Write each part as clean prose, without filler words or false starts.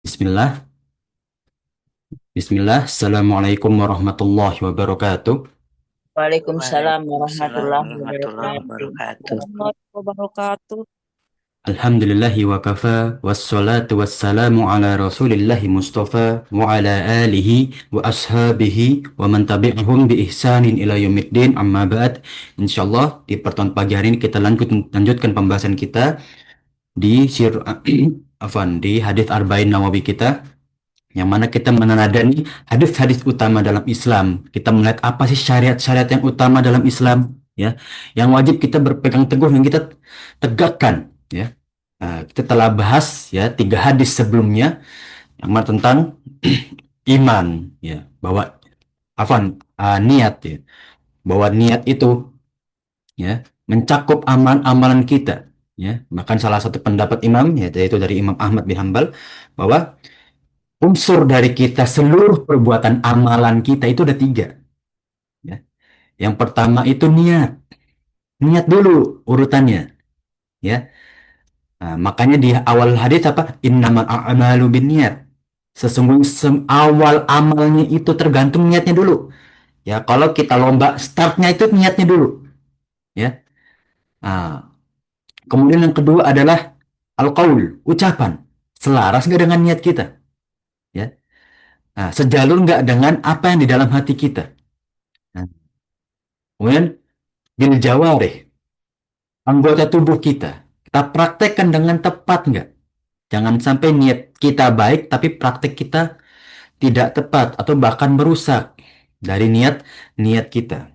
Bismillah, Bismillah. Assalamualaikum warahmatullahi wabarakatuh. Waalaikumsalam Waalaikumsalam warahmatullahi warahmatullahi wabarakatuh. wabarakatuh. Warahmatullahi wabarakatuh. Alhamdulillahi wa kafa, wassalatu wassalamu ala rasulillahi mustafa, wa ala alihi wa ashabihi, wa man tabi'ahum bi ihsanin ila yaumiddin, amma ba'd. Insyaallah di pertemuan pagi hari ini kita lanjutkan pembahasan kita di di hadis Arba'in Nawawi kita, yang mana kita meneladani hadis-hadis utama dalam Islam. Kita melihat apa sih syariat-syariat yang utama dalam Islam, ya, yang wajib kita berpegang teguh yang kita tegakkan, ya. Nah, kita telah bahas ya 3 hadis sebelumnya yang mana tentang iman, ya, bahwa niat, ya, bahwa niat itu, ya, mencakup amalan-amalan kita, ya. Bahkan salah satu pendapat imam, ya, yaitu dari Imam Ahmad bin Hambal, bahwa unsur dari kita seluruh perbuatan amalan kita itu ada 3, ya. Yang pertama itu niat. Niat dulu urutannya, ya. Nah, makanya di awal hadis apa? Innamal a'malu binniyat. Sesungguhnya awal amalnya itu tergantung niatnya dulu. Ya, kalau kita lomba startnya itu niatnya dulu, ya. Nah, kemudian yang kedua adalah al-qaul, ucapan. Selaras nggak dengan niat kita, ya. Nah, sejalur nggak dengan apa yang di dalam hati kita. Nah, kemudian bil jawarih, anggota tubuh kita. Kita praktekkan dengan tepat nggak? Jangan sampai niat kita baik tapi praktek kita tidak tepat atau bahkan merusak dari niat niat kita.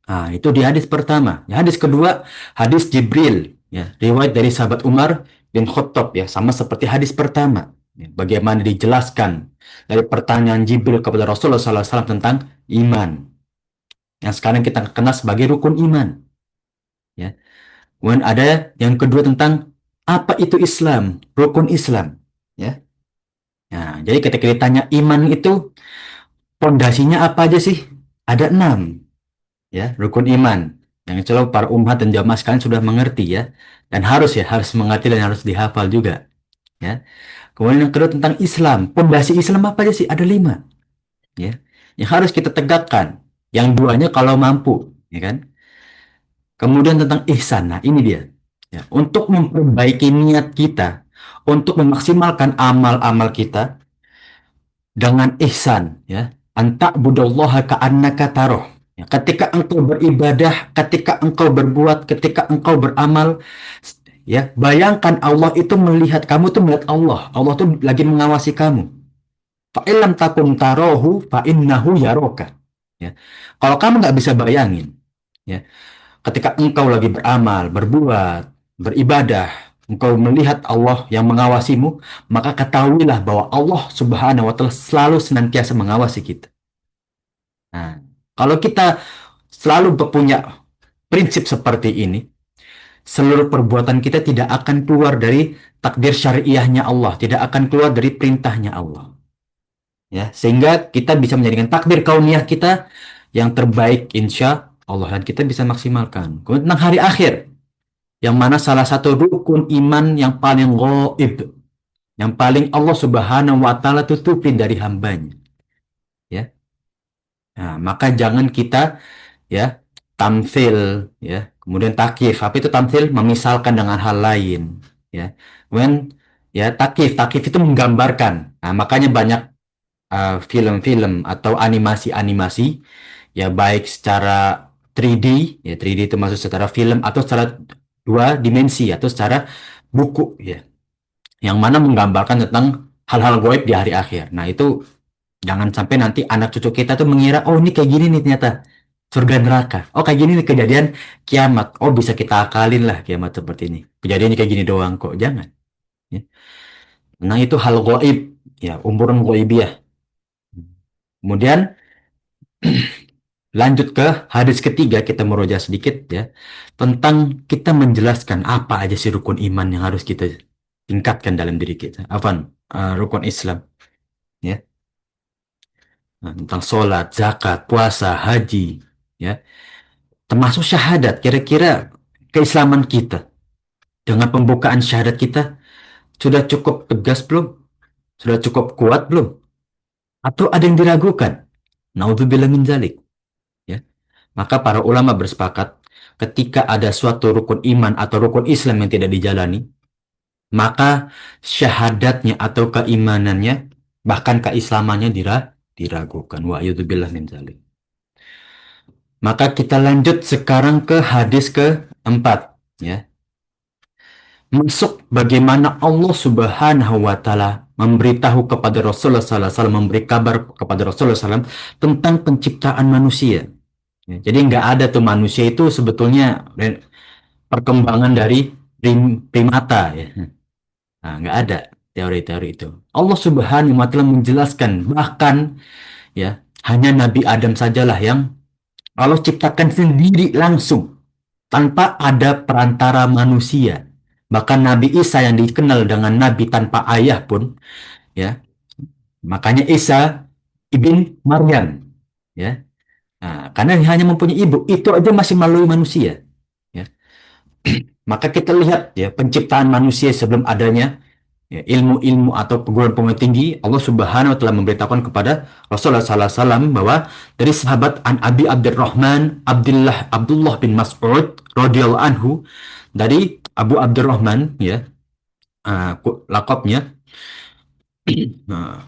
Nah, itu di hadis pertama. Ya, hadis kedua, hadis Jibril, ya, riwayat dari sahabat Umar bin Khattab, ya, sama seperti hadis pertama. Ya, bagaimana dijelaskan dari pertanyaan Jibril kepada Rasulullah SAW tentang iman, yang sekarang kita kenal sebagai rukun iman. Ya. Kemudian ada yang kedua tentang apa itu Islam, rukun Islam. Ya. Nah, jadi ketika ditanya iman itu pondasinya apa aja sih? Ada 6, ya, rukun iman. Yang insya Allah para umat dan jamaah sekalian sudah mengerti, ya, dan harus mengerti dan harus dihafal juga, ya. Kemudian yang kedua tentang Islam, pondasi Islam apa aja sih? Ada 5, ya, yang harus kita tegakkan. Yang duanya kalau mampu, ya kan? Kemudian tentang ihsan, nah ini dia, ya, untuk memperbaiki niat kita, untuk memaksimalkan amal-amal kita dengan ihsan, ya, anta budallaha ka'annaka taroh. Ya, ketika engkau beribadah, ketika engkau berbuat, ketika engkau beramal, ya, bayangkan Allah itu melihat kamu, tuh melihat Allah. Allah tuh lagi mengawasi kamu. Fa illam takum tarohu fa innahu yaroka. Ya. Kalau kamu nggak bisa bayangin, ya, ketika engkau lagi beramal, berbuat, beribadah, engkau melihat Allah yang mengawasimu, maka ketahuilah bahwa Allah Subhanahu wa Ta'ala selalu senantiasa mengawasi kita. Nah, kalau kita selalu punya prinsip seperti ini, seluruh perbuatan kita tidak akan keluar dari takdir syariahnya Allah, tidak akan keluar dari perintahnya Allah. Ya, sehingga kita bisa menjadikan takdir kauniyah kita yang terbaik insya Allah dan kita bisa maksimalkan. Kemudian tentang hari akhir, yang mana salah satu rukun iman yang paling gaib, yang paling Allah Subhanahu wa Ta'ala tutupin dari hambanya, ya. Nah, maka jangan kita, ya, tamsil, ya, kemudian takyif. Apa itu tamsil? Memisalkan dengan hal lain, ya. Kemudian, ya, takyif itu menggambarkan. Nah, makanya banyak film-film atau animasi-animasi, ya, baik secara 3D, ya, 3D itu maksud secara film atau secara 2 dimensi atau secara buku, ya, yang mana menggambarkan tentang hal-hal gaib di hari akhir. Nah, itu jangan sampai nanti anak cucu kita tuh mengira, oh ini kayak gini nih ternyata surga neraka. Oh kayak gini nih kejadian kiamat. Oh bisa kita akalin lah kiamat seperti ini. Kejadiannya kayak gini doang kok. Jangan. Ya. Nah itu hal gaib, ya, umurun gaibiyah. Kemudian lanjut ke hadis ketiga, kita meroja sedikit, ya, tentang kita menjelaskan apa aja sih rukun iman yang harus kita tingkatkan dalam diri kita. Rukun Islam, ya. Nah, tentang sholat, zakat, puasa, haji, ya, termasuk syahadat. Kira-kira keislaman kita dengan pembukaan syahadat kita sudah cukup tegas belum? Sudah cukup kuat belum? Atau ada yang diragukan? Naudzubillah min dzalik. Ya. Maka para ulama bersepakat ketika ada suatu rukun iman atau rukun Islam yang tidak dijalani, maka syahadatnya atau keimanannya bahkan keislamannya diragukan. Wa a'udzubillah min dzalik. Maka kita lanjut sekarang ke hadis keempat, ya. Masuk bagaimana Allah Subhanahu wa taala memberitahu kepada Rasulullah sallallahu alaihi wasallam, memberi kabar kepada Rasulullah sallallahu alaihi wasallam tentang penciptaan manusia. Ya, jadi nggak ada tuh manusia itu sebetulnya perkembangan dari primata, ya. Nah, nggak ada teori-teori itu. Allah Subhanahu wa taala menjelaskan bahkan, ya, hanya Nabi Adam sajalah yang Allah ciptakan sendiri langsung tanpa ada perantara manusia. Bahkan Nabi Isa yang dikenal dengan Nabi tanpa ayah pun, ya, makanya Isa ibn Maryam, ya. Nah, karena hanya mempunyai ibu, itu aja masih melalui manusia, ya. Maka kita lihat, ya, penciptaan manusia sebelum adanya, ya, ilmu-ilmu atau perguruan-perguruan tinggi. Allah Subhanahu wa taala memberitakan kepada Rasulullah sallallahu alaihi wasallam bahwa dari sahabat An Abi Abdurrahman Abdullah bin Mas'ud radhiyallahu anhu, dari Abu Abdurrahman, ya, lakopnya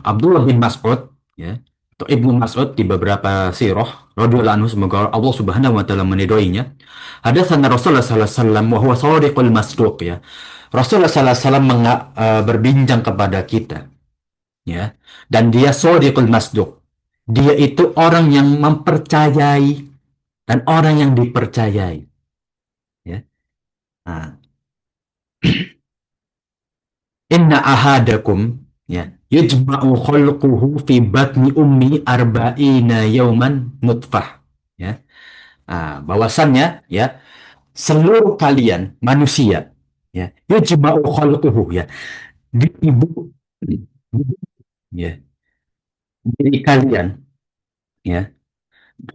Abdullah bin Mas'ud, ya, atau Ibnu Mas'ud di beberapa sirah radhiyallahu anhu, semoga Allah Subhanahu wa taala meridhoinya. Hadatsana Rasulullah sallallahu alaihi wasallam wa huwa shadiqul masduq, ya. Rasulullah sallallahu alaihi wasallam berbincang kepada kita, ya. Dan dia shadiqul masduq. Dia itu orang yang mempercayai dan orang yang dipercayai, ya. Nah, inna ahadakum, ya, yujma'u khalquhu fi batni ummi arba'ina yauman nutfah, ya. Bahwasannya, ya, seluruh kalian manusia, ya, yujma'u khalquhu, ya, di ibu, ya, diri kalian, ya,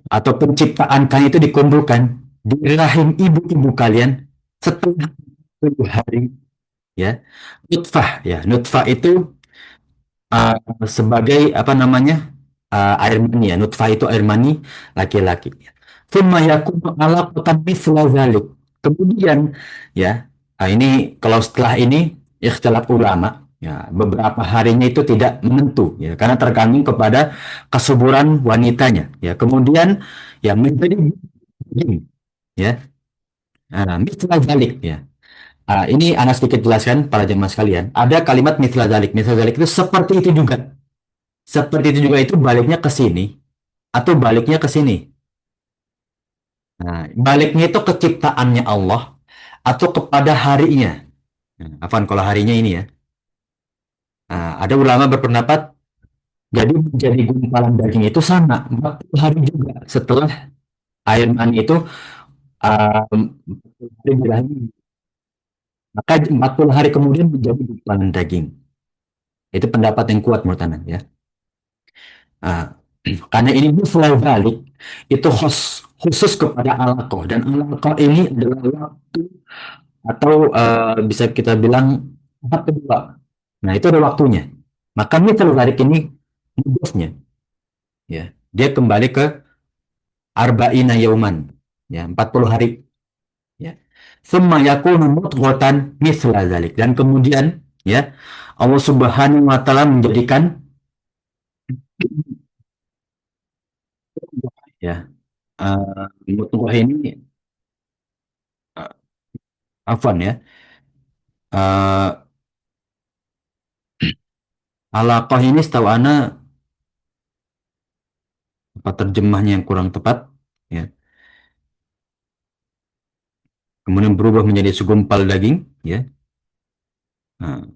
atau penciptaan kalian itu dikumpulkan di rahim ibu-ibu kalian setelah 7 hari, ya. Nutfah itu uh, sebagai apa namanya, air mani, ya. Nutfah itu air mani laki-laki. Thumma yakunu alaqatan mithla dzalik. Kemudian, ya, ini kalau setelah ini ikhtilaf ulama, ya, beberapa harinya itu tidak menentu, ya, karena tergantung kepada kesuburan wanitanya, ya. Kemudian, ya, menjadi daging, ya. Mithla dzalik, ya. Ini Anas sedikit jelaskan para jemaah sekalian. Ada kalimat mithla dzalik. Mithla dzalik itu seperti itu juga. Seperti itu juga itu baliknya ke sini atau baliknya ke sini. Baliknya itu keciptaannya Allah atau kepada harinya. Afwan kalau harinya ini, ya. Ada ulama berpendapat jadi menjadi gumpalan daging itu sama 40 hari juga setelah air mani itu, 40 hari birahi. Maka 40 hari kemudian menjadi gumpalan daging. Itu pendapat yang kuat menurut Anda, ya. Ah, karena ini mufrad balik itu khusus kepada alaqah, dan alaqah ini adalah waktu atau bisa kita bilang tahap kedua. Nah, itu ada waktunya. Maka mithal balik ini mudahnya, ya. Dia kembali ke arba'ina yauman, ya, 40 hari, ya. Summa yakunu mudghatan mithla dzalik, dan kemudian, ya, Allah Subhanahu wa taala menjadikan, ya, mudghah ini, uh, afwan, ya, uh, alaqah ini setahu ana apa terjemahnya yang kurang tepat, ya. Kemudian berubah menjadi segumpal daging, ya. Nah,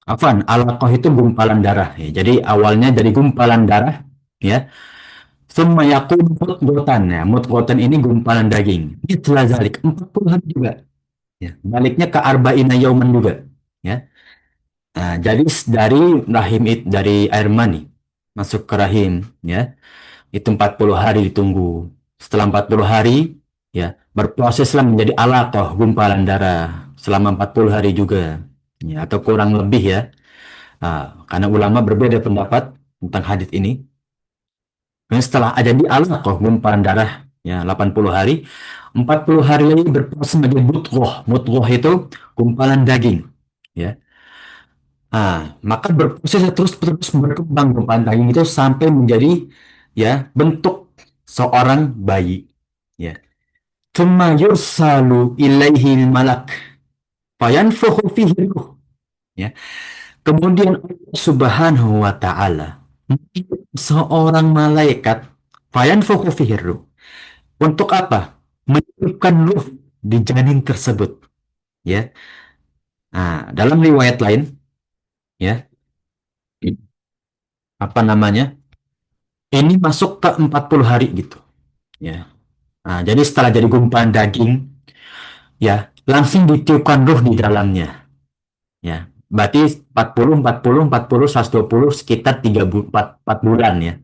afwan, alaqah itu gumpalan darah, ya. Jadi awalnya dari gumpalan darah, ya. Summa yakunu mudghatan, ya. Mudghatan ini gumpalan daging. Itulah zalik 40 hari juga, ya. Baliknya ke arba'ina yauman juga, ya. Nah, jadi dari rahim itu, dari air mani masuk ke rahim, ya. Itu 40 hari ditunggu. Setelah 40 hari, ya, berproseslah menjadi alaqah, gumpalan darah selama 40 hari juga, ya, atau kurang lebih, ya. Karena ulama berbeda pendapat tentang hadis ini. Dan setelah jadi alaqah gumpalan darah ya 80 hari, 40 hari lagi berproses menjadi mudghah. Mudghah itu gumpalan daging. Ya. Maka berproses terus terus berkembang gumpalan daging itu sampai menjadi ya bentuk seorang bayi. Ya. Tsumma yursalu ilaihi malak fayanfukhu fihi ruh. Ya. Kemudian Allah Subhanahu wa taala seorang malaikat fayanfukhu fihi ruh. Untuk apa? Meniupkan ruh di janin tersebut. Ya. Dalam riwayat lain, ya, apa namanya? Ini masuk ke 40 hari gitu. Ya. Jadi setelah jadi gumpalan daging, ya, langsung ditiupkan ruh di dalamnya. Ya. Berarti 40, 40, 40, 120 sekitar 4 bulan ya.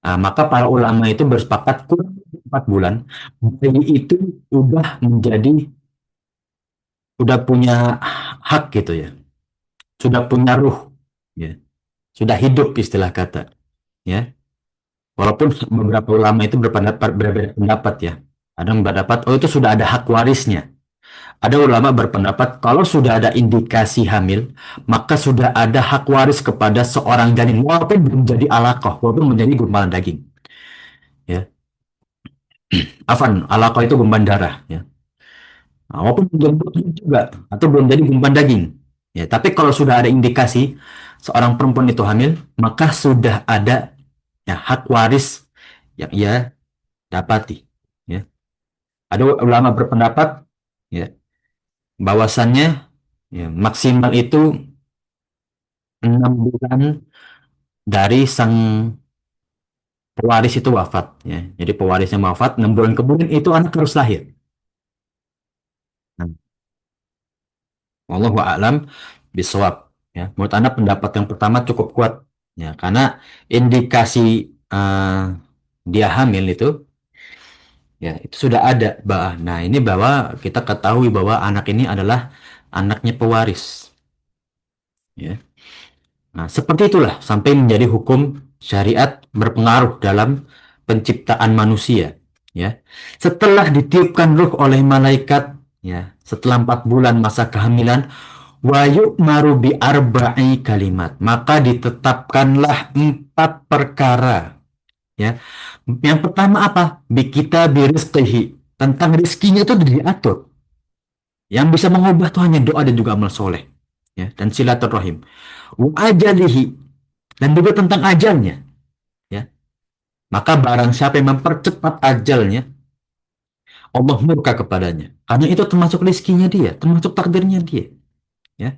Maka para ulama itu bersepakat kurang 4 bulan, bayi itu udah punya hak gitu ya. Sudah punya ruh. Ya. Sudah hidup istilah kata. Ya. Walaupun beberapa ulama itu berbeda pendapat ya. Ada yang berpendapat, oh itu sudah ada hak warisnya. Ada ulama berpendapat kalau sudah ada indikasi hamil, maka sudah ada hak waris kepada seorang janin walaupun belum jadi alaqah, walaupun menjadi gumpalan daging. Ya, afan, alaqah itu gumpalan darah. Ya, walaupun belum juga atau belum jadi gumpalan daging. Ya, tapi kalau sudah ada indikasi seorang perempuan itu hamil, maka sudah ada ya hak waris yang ia dapati. Ya, ada ulama berpendapat ya bahwasannya ya, maksimal itu 6 bulan dari sang pewaris itu wafat ya. Jadi pewarisnya wafat 6 bulan kemudian itu anak harus lahir. Nah, wallahu a'lam bisawab ya. Menurut Anda pendapat yang pertama cukup kuat ya karena indikasi dia hamil itu ya itu sudah ada. Nah, ini bahwa kita ketahui bahwa anak ini adalah anaknya pewaris ya. Nah, seperti itulah sampai menjadi hukum syariat berpengaruh dalam penciptaan manusia. Ya, setelah ditiupkan ruh oleh malaikat, ya, setelah 4 bulan masa kehamilan, wayu marubi arba'i kalimat, maka ditetapkanlah 4 perkara. Ya, yang pertama apa? Bikita birizqihi, tentang rizkinya itu diatur. Yang bisa mengubah itu hanya doa dan juga amal soleh, ya, dan silaturahim. Wa ajalihi, dan juga tentang ajalnya ya, maka barang siapa yang mempercepat ajalnya Allah murka kepadanya karena itu termasuk rezekinya dia, termasuk takdirnya dia ya.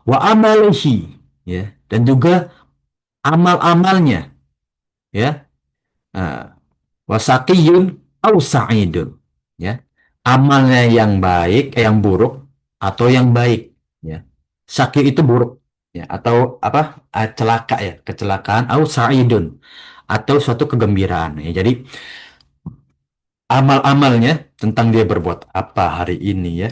Wa amalihi, ya, dan juga amal-amalnya ya. Wasaqiyun au sa'idun ya, amalnya yang baik yang buruk atau yang baik ya. Saki itu buruk ya atau apa, celaka ya, kecelakaan, au sa'idun atau suatu kegembiraan ya. Jadi amal-amalnya tentang dia berbuat apa hari ini ya,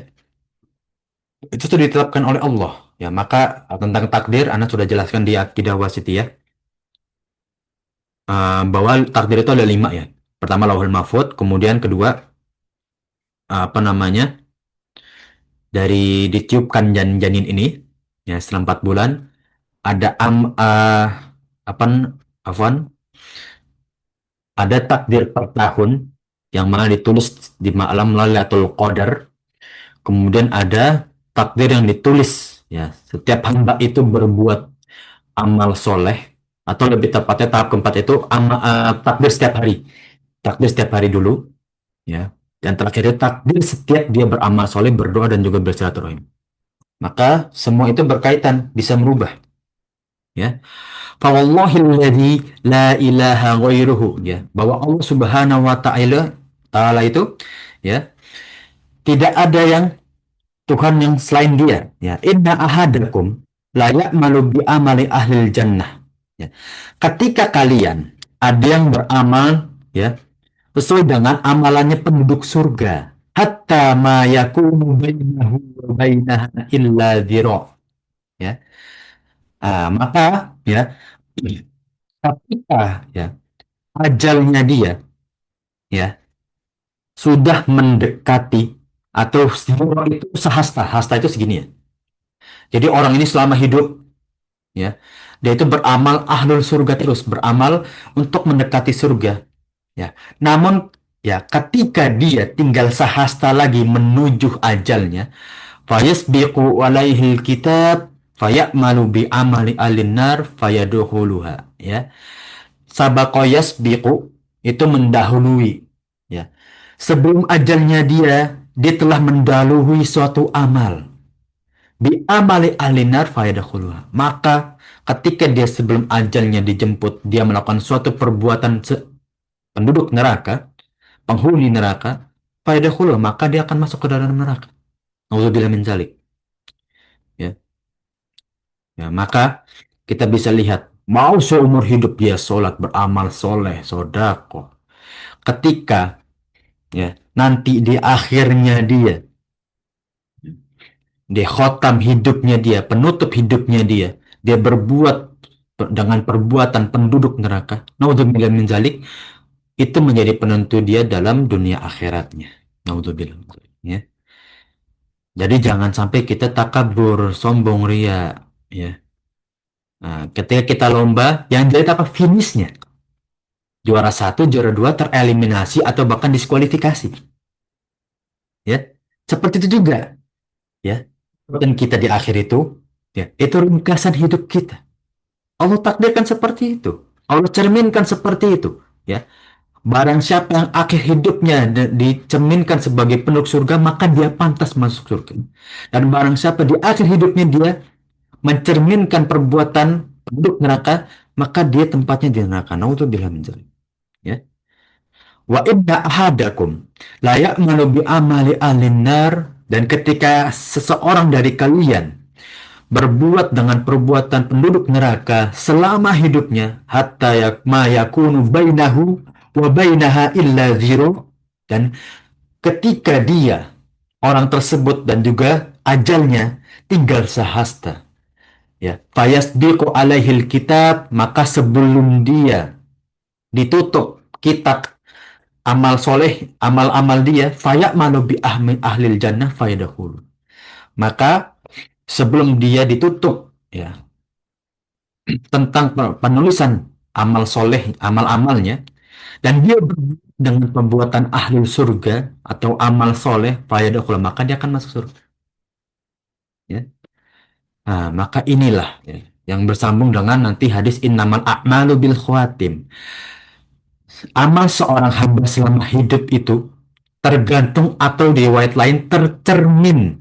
itu sudah ditetapkan oleh Allah ya. Maka tentang takdir Anda sudah jelaskan di Akidah Wasitiyah, bahwa takdir itu ada 5 ya. Pertama Lauhul Mahfud, kemudian kedua apa namanya, dari ditiupkan janin ini ya setelah 4 bulan ada apa afwan, ada takdir per tahun yang mana ditulis di malam Lailatul Qadar. Kemudian ada takdir yang ditulis ya setiap hamba itu berbuat amal soleh, atau lebih tepatnya tahap keempat itu takdir setiap hari. Takdir setiap hari dulu ya. Dan terakhir itu takdir setiap dia beramal soleh, berdoa dan juga bersilaturahim. Maka semua itu berkaitan, bisa merubah ya. Fawallahilladzi la ilaha ghairuhu ya. Bahwa Allah Subhanahu wa taala itu ya tidak ada yang Tuhan yang selain dia ya. Inna ahadakum la ya'malu bi amali ahlil jannah ya. Ketika kalian ada yang beramal ya sesuai dengan amalannya penduduk surga, hatta ma yakunu bainahu wa bainaha illa dhira ya. Maka ya ketika ya ajalnya dia ya sudah mendekati atau itu sehasta, hasta itu segini ya. Jadi orang ini selama hidup ya dia itu beramal ahlul surga terus, beramal untuk mendekati surga ya. Namun ya ketika dia tinggal sehasta lagi menuju ajalnya, fayasbiqu alaihil kitab fayamalu bi amali alinnar fayadukhuluha ya. Sabaqa yasbiqu itu mendahului ya. Sebelum ajalnya dia telah mendahului suatu amal. Bi amali ahlinar fayadakhuluha. Maka ketika dia sebelum ajalnya dijemput, dia melakukan suatu perbuatan penduduk neraka, penghuni neraka, fayadakhuluha, maka dia akan masuk ke dalam neraka. Nauzubillah min dzalik. Ya. Ya, maka kita bisa lihat, mau seumur hidup dia sholat, beramal soleh, sodako. Ketika ya nanti di akhirnya dia khotam hidupnya dia, penutup hidupnya dia berbuat dengan perbuatan penduduk neraka. Naudzubillah min dzalik, itu menjadi penentu dia dalam dunia akhiratnya. Naudzubillah min dzalik, ya. Jadi jangan sampai kita takabur, sombong, ria, ya. Nah, ketika kita lomba, yang jadi apa finishnya? Juara satu, juara dua tereliminasi atau bahkan diskualifikasi, ya. Seperti itu juga, ya. Dan kita di akhir itu, ya, itu ringkasan hidup kita. Allah takdirkan seperti itu. Allah cerminkan seperti itu. Ya, barang siapa yang akhir hidupnya dicerminkan sebagai penduduk surga, maka dia pantas masuk surga. Dan barang siapa di akhir hidupnya dia mencerminkan perbuatan penduduk neraka, maka dia tempatnya di neraka. Naudzubillah min dzalik. Ya. Wa inna ahadakum la ya'malu bi amali ahlin nar, dan ketika seseorang dari kalian berbuat dengan perbuatan penduduk neraka selama hidupnya, hatta ma yakunu bainahu wa bainaha illa zero, dan ketika dia orang tersebut dan juga ajalnya tinggal sehasta ya, fayasbiqu alaihil kitab, maka sebelum dia ditutup kitab amal soleh, amal-amal dia, fayamalu bi ahlil jannah fayadkhulu, maka sebelum dia ditutup ya tentang penulisan amal soleh, amal-amalnya, dan dia dengan pembuatan ahli surga atau amal soleh, fayadkhul, maka dia akan masuk surga. Ya. Nah, maka inilah ya, yang bersambung dengan nanti hadis innamal a'malu bil khawatim. Amal seorang hamba selama hidup itu tergantung atau di riwayat lain tercermin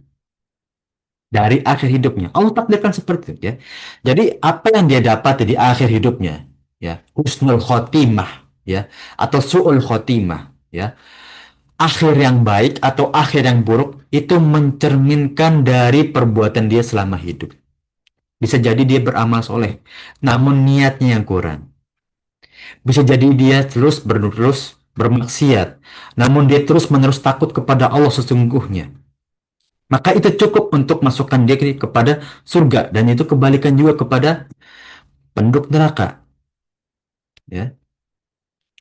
dari akhir hidupnya. Allah takdirkan seperti itu ya. Jadi apa yang dia dapat di akhir hidupnya ya, husnul khotimah ya atau su'ul khotimah ya. Akhir yang baik atau akhir yang buruk itu mencerminkan dari perbuatan dia selama hidup. Bisa jadi dia beramal soleh, namun niatnya yang kurang. Bisa jadi dia terus bermaksiat, namun dia terus menerus takut kepada Allah sesungguhnya. Maka itu cukup untuk masukkan dia kepada surga, dan itu kebalikan juga kepada penduduk neraka. Ya.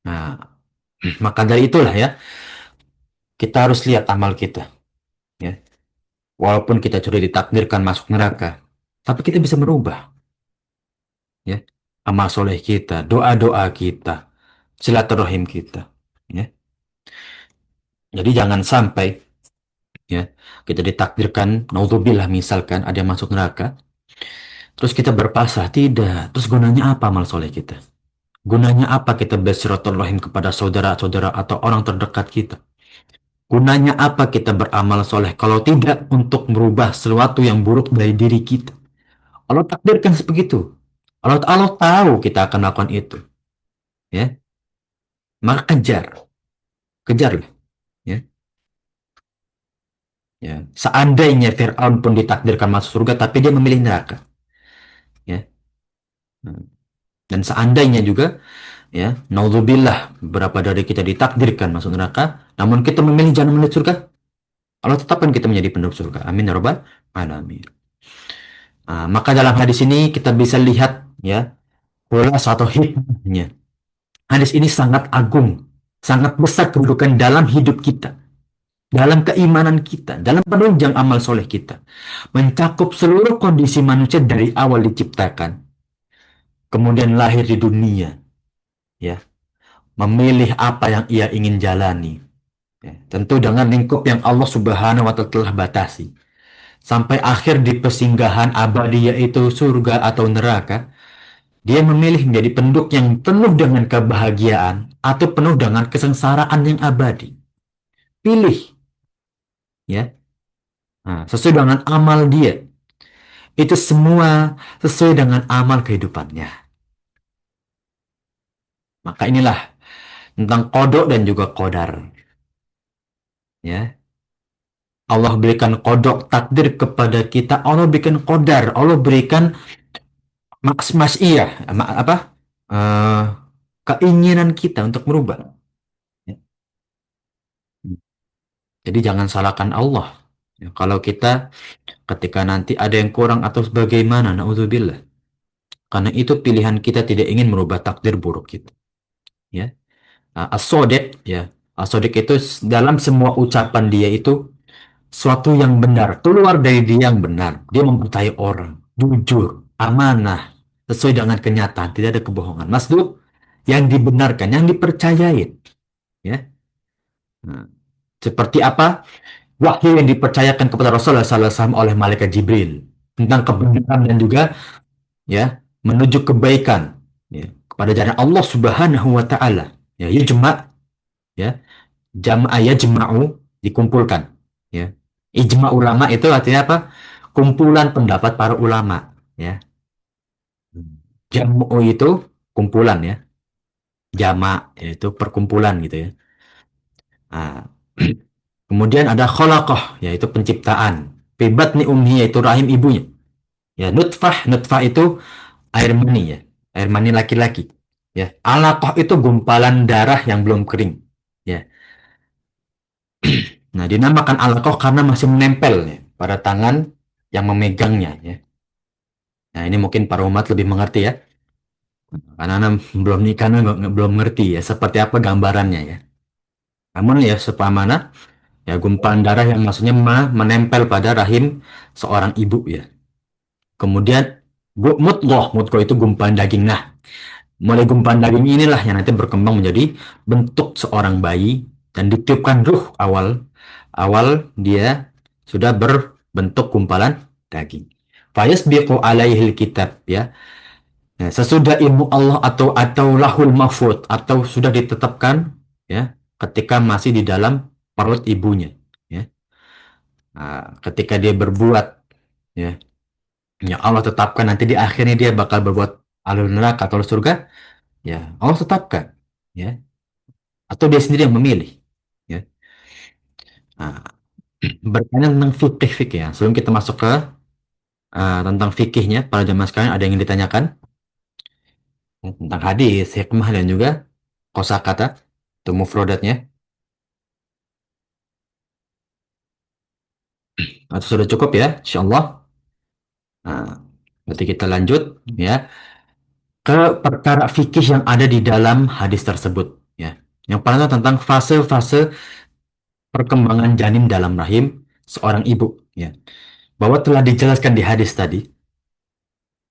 Nah, maka dari itulah ya, kita harus lihat amal kita. Ya. Walaupun kita sudah ditakdirkan masuk neraka, tapi kita bisa merubah. Ya. Amal soleh kita, doa-doa kita, silaturahim kita. Ya. Jadi jangan sampai ya kita ditakdirkan, naudzubillah misalkan ada yang masuk neraka, terus kita berpasrah, tidak. Terus gunanya apa amal soleh kita? Gunanya apa kita bersilaturahim kepada saudara-saudara atau orang terdekat kita? Gunanya apa kita beramal soleh kalau tidak untuk merubah sesuatu yang buruk dari diri kita? Allah takdirkan sebegitu. Allah tahu kita akan melakukan itu. Ya, maka kejar, ya. Ya. Seandainya Fir'aun pun ditakdirkan masuk surga, tapi dia memilih neraka. Ya. Dan seandainya juga ya, naudzubillah berapa dari kita ditakdirkan masuk neraka, namun kita memilih jangan menuju surga, Allah tetapkan kita menjadi penduduk surga. Amin ya rabbal alamin. Maka dalam hadis ini kita bisa lihat ya pula satu hikmahnya. Hadis ini sangat agung, sangat besar kedudukan dalam hidup kita, dalam keimanan kita, dalam penunjang amal soleh kita, mencakup seluruh kondisi manusia dari awal diciptakan, kemudian lahir di dunia, ya, memilih apa yang ia ingin jalani, ya, tentu dengan lingkup yang Allah Subhanahu wa Ta'ala telah batasi, sampai akhir di persinggahan abadi yaitu surga atau neraka. Dia memilih menjadi penduduk yang penuh dengan kebahagiaan atau penuh dengan kesengsaraan yang abadi. Pilih, ya. Sesuai dengan amal dia. Itu semua sesuai dengan amal kehidupannya. Maka inilah tentang kodok dan juga kodar. Ya, Allah berikan kodok takdir kepada kita. Allah berikan kodar. Allah berikan mas iya, apa? eh, Keinginan kita untuk merubah. Ya. Jadi jangan salahkan Allah. Ya, kalau kita ketika nanti ada yang kurang atau sebagaimana, naudzubillah. Karena itu pilihan kita tidak ingin merubah takdir buruk kita. Ya, as-sodiq, ya, as-sodiq itu dalam semua ucapan dia itu suatu yang benar, keluar dari dia yang benar. Dia mempercayai orang, jujur, amanah, sesuai dengan kenyataan, tidak ada kebohongan. Maksud yang dibenarkan, yang dipercayai, ya. Nah, seperti apa? Wahyu yang dipercayakan kepada Rasulullah SAW oleh malaikat Jibril tentang kebenaran dan juga ya menuju kebaikan ya kepada jalan Allah Subhanahu wa taala. Ya, yujma ya, jama'a yajma'u dikumpulkan ya. Ijma ulama itu artinya apa? Kumpulan pendapat para ulama ya. Jam'u itu kumpulan ya. Jama' yaitu perkumpulan gitu ya. Nah, kemudian ada khalaqah yaitu penciptaan. Fibat ni umhi yaitu rahim ibunya. Ya, nutfah itu air mani ya, air mani laki-laki. Ya, alaqah itu gumpalan darah yang belum kering. Ya, nah dinamakan alaqah karena masih menempel ya pada tangan yang memegangnya. Ya, nah ini mungkin para umat lebih mengerti ya, karena anak belum nikah, anak belum ngerti ya seperti apa gambarannya ya. Namun ya sepamana ya gumpalan darah yang maksudnya menempel pada rahim seorang ibu ya. Kemudian mudghah itu gumpalan daging. Nah, mulai gumpalan daging inilah yang nanti berkembang menjadi bentuk seorang bayi dan ditiupkan ruh awal awal dia sudah berbentuk gumpalan daging. Fayasbiqu alaihil kitab ya. Nah, sesudah ilmu Allah atau lahul mahfud atau sudah ditetapkan ya ketika masih di dalam perut ibunya ya. Ketika dia berbuat ya yang Allah tetapkan nanti di akhirnya dia bakal berbuat alur neraka atau surga ya Allah tetapkan ya atau dia sendiri yang memilih ya. Nah, berkaitan tentang fikih ya sebelum kita masuk ke tentang fikihnya para jamaah sekalian ada yang ingin ditanyakan tentang hadis hikmah dan juga kosakata atau mufrodatnya atau sudah cukup ya insyaallah. Nah, berarti kita lanjut ya ke perkara fikih yang ada di dalam hadis tersebut ya. Yang pertama tentang fase-fase perkembangan janin dalam rahim seorang ibu ya. Bahwa telah dijelaskan di hadis tadi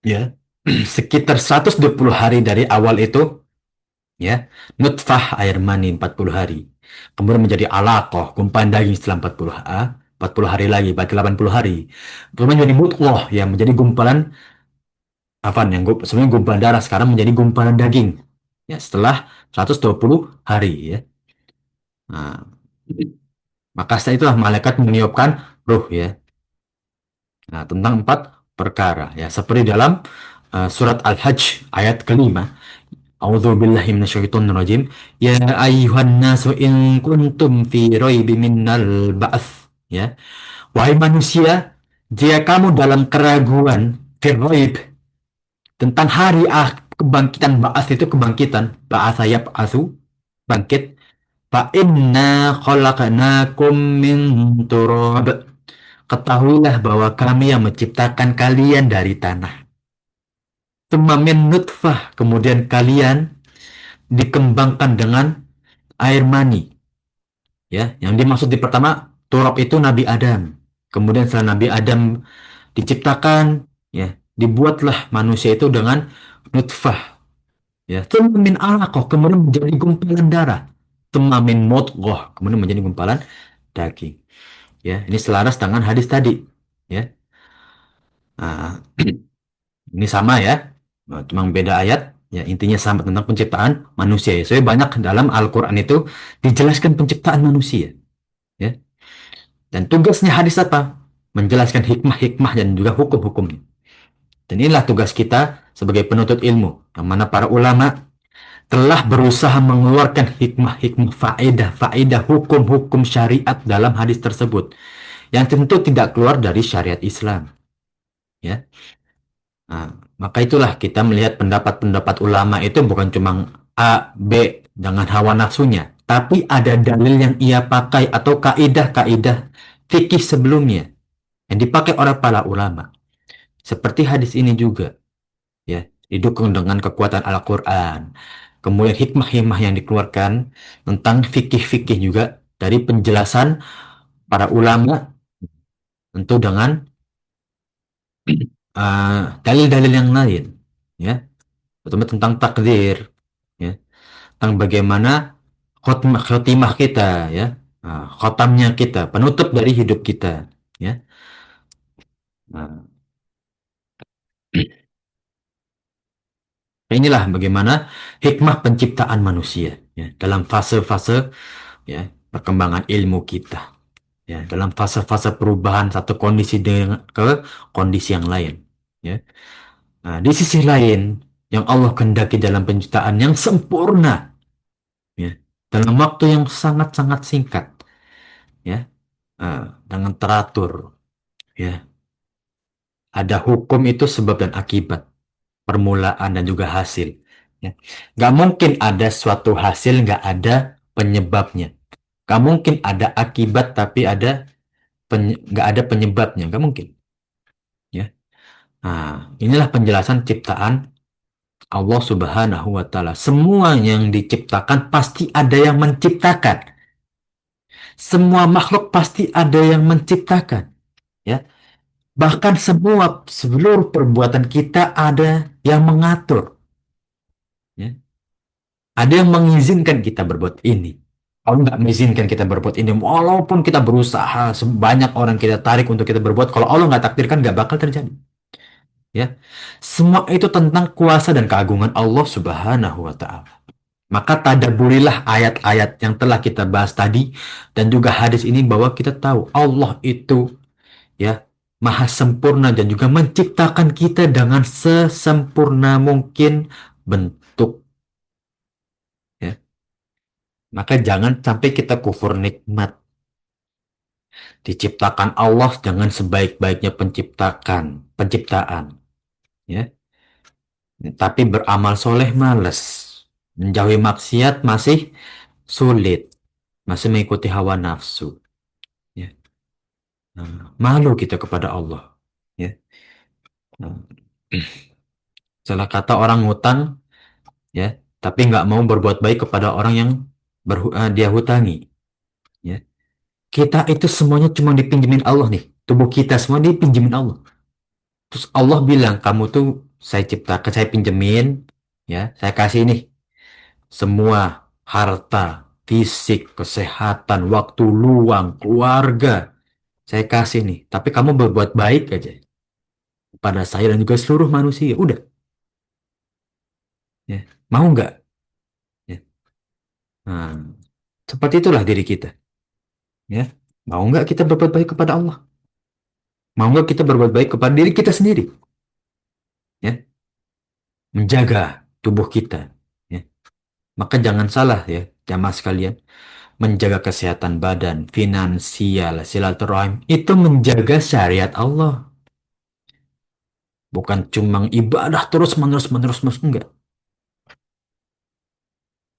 ya. Sekitar 120 hari dari awal itu ya, nutfah air mani 40 hari. Kemudian menjadi alaqah, gumpalan daging setelah 40 hari lagi, berarti 80 hari. Kemudian menjadi mudghah ya, menjadi gumpalan apa yang sebenarnya gumpalan darah sekarang menjadi gumpalan daging. Ya, setelah 120 hari ya. Nah, maka setelah itulah malaikat meniupkan ruh ya. Nah, tentang 4 perkara ya, seperti dalam surat Al-Hajj ayat kelima. A'udzu billahi minasyaitonir rajim. Ya ayyuhan nasu in kuntum fi raibin minal ba'ts. Ya. Wahai manusia, jika kamu dalam keraguan fi raib tentang hari kebangkitan ba'ats itu kebangkitan, ba'atsa yab'atsu bangkit. Fa inna khalaqnakum min turab. ketahuilah bahwa kami yang menciptakan kalian dari tanah. Tsumma min nutfah, kemudian kalian dikembangkan dengan air mani. Ya, yang dimaksud di pertama turab itu Nabi Adam. Kemudian setelah Nabi Adam diciptakan, ya, dibuatlah manusia itu dengan nutfah, ya, tsumma min alaqah, kemudian menjadi gumpalan darah, tsumma min mudghah, kemudian menjadi gumpalan daging. Ya, ini selaras dengan hadis tadi. Ya, nah, ini sama ya. Nah, cuma beda ayat. Ya, intinya sama tentang penciptaan manusia ya. Soalnya banyak dalam Al-Quran itu dijelaskan penciptaan manusia. Ya. Dan tugasnya hadis apa? Menjelaskan hikmah-hikmah dan juga hukum-hukumnya. Dan inilah tugas kita sebagai penuntut ilmu. Yang mana para ulama telah berusaha mengeluarkan hikmah-hikmah faedah-faedah hukum-hukum syariat dalam hadis tersebut. Yang tentu tidak keluar dari syariat Islam. Ya. Nah, maka itulah kita melihat pendapat-pendapat ulama itu bukan cuma A, B dengan hawa nafsunya, tapi ada dalil yang ia pakai atau kaidah-kaidah fikih sebelumnya yang dipakai oleh para ulama. Seperti hadis ini juga, ya, didukung dengan kekuatan Al-Quran. Kemudian hikmah-hikmah yang dikeluarkan tentang fikih-fikih juga dari penjelasan para ulama, tentu dengan dalil-dalil yang lain, ya, terutama tentang takdir, ya, tentang bagaimana khotimah kita, ya, khotamnya kita, penutup dari hidup kita, ya. Nah, inilah bagaimana hikmah penciptaan manusia, ya, dalam fase-fase, ya, perkembangan ilmu kita, ya, dalam fase-fase perubahan satu kondisi dengan ke kondisi yang lain, ya. Nah, di sisi lain, yang Allah kehendaki dalam penciptaan yang sempurna, ya, dalam waktu yang sangat-sangat singkat, ya, dengan teratur, ya, ada hukum itu sebab dan akibat, permulaan dan juga hasil, ya. Nggak mungkin ada suatu hasil nggak ada penyebabnya. Nggak mungkin ada akibat tapi nggak ada penyebabnya, nggak mungkin, ya. Nah, inilah penjelasan ciptaan Allah Subhanahu wa Ta'ala. Semua yang diciptakan pasti ada yang menciptakan. Semua makhluk pasti ada yang menciptakan, ya. Bahkan semua seluruh perbuatan kita ada yang mengatur, ya. Ada yang mengizinkan kita berbuat ini. Allah nggak mengizinkan kita berbuat ini, walaupun kita berusaha sebanyak orang kita tarik untuk kita berbuat. Kalau Allah nggak takdirkan, nggak bakal terjadi. Ya, semua itu tentang kuasa dan keagungan Allah Subhanahu wa Ta'ala. Maka tadaburilah ayat-ayat yang telah kita bahas tadi dan juga hadis ini bahwa kita tahu Allah itu, ya, maha sempurna dan juga menciptakan kita dengan sesempurna mungkin bentuk, ya. Maka jangan sampai kita kufur nikmat. Diciptakan Allah dengan sebaik-baiknya penciptaan, ya. Tapi beramal soleh males. Menjauhi maksiat masih sulit. Masih mengikuti hawa nafsu, ya. Nah, malu kita kepada Allah, ya. Nah, salah kata orang ngutang, ya, tapi nggak mau berbuat baik kepada orang yang dia hutangi, ya. Kita itu semuanya cuma dipinjemin Allah nih. Tubuh kita semua dipinjemin Allah. Terus Allah bilang, kamu tuh saya ciptakan, saya pinjemin, ya, saya kasih nih semua harta, fisik, kesehatan, waktu luang, keluarga, saya kasih nih. Tapi kamu berbuat baik aja pada saya dan juga seluruh manusia. Udah, ya. Mau nggak? Ya. Nah, seperti itulah diri kita, ya. Mau nggak kita berbuat baik kepada Allah? Mau nggak kita berbuat baik kepada diri kita sendiri? Ya, menjaga tubuh kita. Ya. Maka jangan salah ya, jamaah sekalian. Menjaga kesehatan badan, finansial, silaturahim, itu menjaga syariat Allah. Bukan cuma ibadah terus menerus menerus menerus, enggak.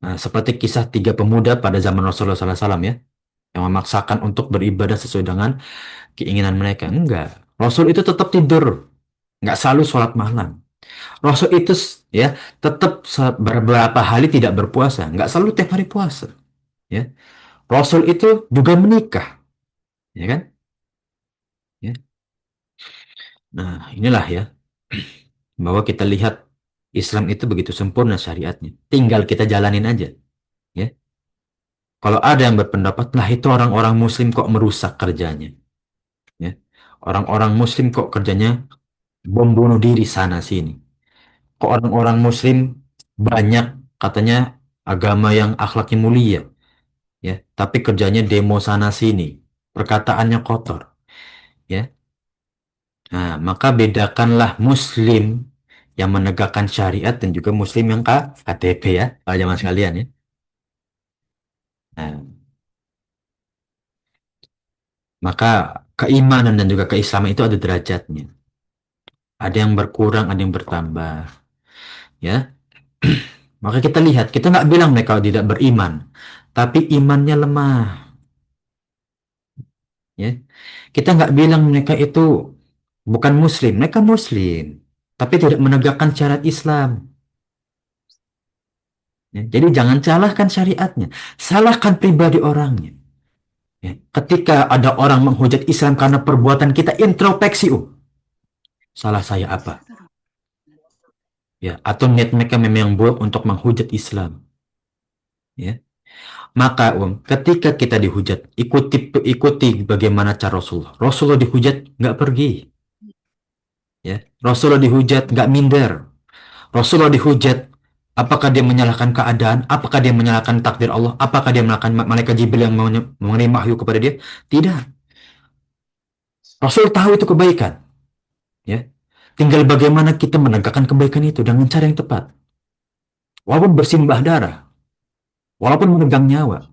Nah, seperti kisah tiga pemuda pada zaman Rasulullah SAW ya. yang memaksakan untuk beribadah sesuai dengan keinginan mereka. Enggak. Rasul itu tetap tidur, nggak selalu sholat malam. Rasul itu ya tetap beberapa hari tidak berpuasa, nggak selalu tiap hari puasa. Ya, Rasul itu juga menikah, ya kan? Ya. Nah, inilah ya bahwa kita lihat Islam itu begitu sempurna syariatnya. Tinggal kita jalanin aja, ya. Kalau ada yang berpendapat, lah itu orang-orang Muslim kok merusak kerjanya, ya. Orang-orang Muslim kok kerjanya bom bunuh diri sana sini. Kok orang-orang Muslim banyak katanya agama yang akhlaknya mulia, ya, tapi kerjanya demo sana sini, perkataannya kotor, ya. Nah, maka bedakanlah Muslim yang menegakkan syariat dan juga Muslim yang KTP ya, Pak Jamaah sekalian ya. Nah, maka keimanan dan juga keislaman itu ada derajatnya. Ada yang berkurang, ada yang bertambah, ya. Maka kita lihat, kita nggak bilang mereka tidak beriman, tapi imannya lemah, ya. Kita nggak bilang mereka itu bukan Muslim, mereka Muslim, tapi tidak menegakkan syariat Islam. Ya. Jadi jangan salahkan syariatnya, salahkan pribadi orangnya. Ya. Ketika ada orang menghujat Islam karena perbuatan kita, introspeksi, oh, salah saya apa? Ya, atau niat mereka memang buruk untuk menghujat Islam. Ya. Maka, ketika kita dihujat, ikuti bagaimana cara Rasulullah. Rasulullah dihujat, nggak pergi. Ya. Rasulullah dihujat, nggak minder. Rasulullah dihujat, apakah dia menyalahkan keadaan? Apakah dia menyalahkan takdir Allah? Apakah dia menyalahkan malaikat Jibril yang mengirim wahyu kepada dia? Tidak. Rasul tahu itu kebaikan. Ya. Tinggal bagaimana kita menegakkan kebaikan itu dengan cara yang tepat. Walaupun bersimbah darah, walaupun menegang nyawa.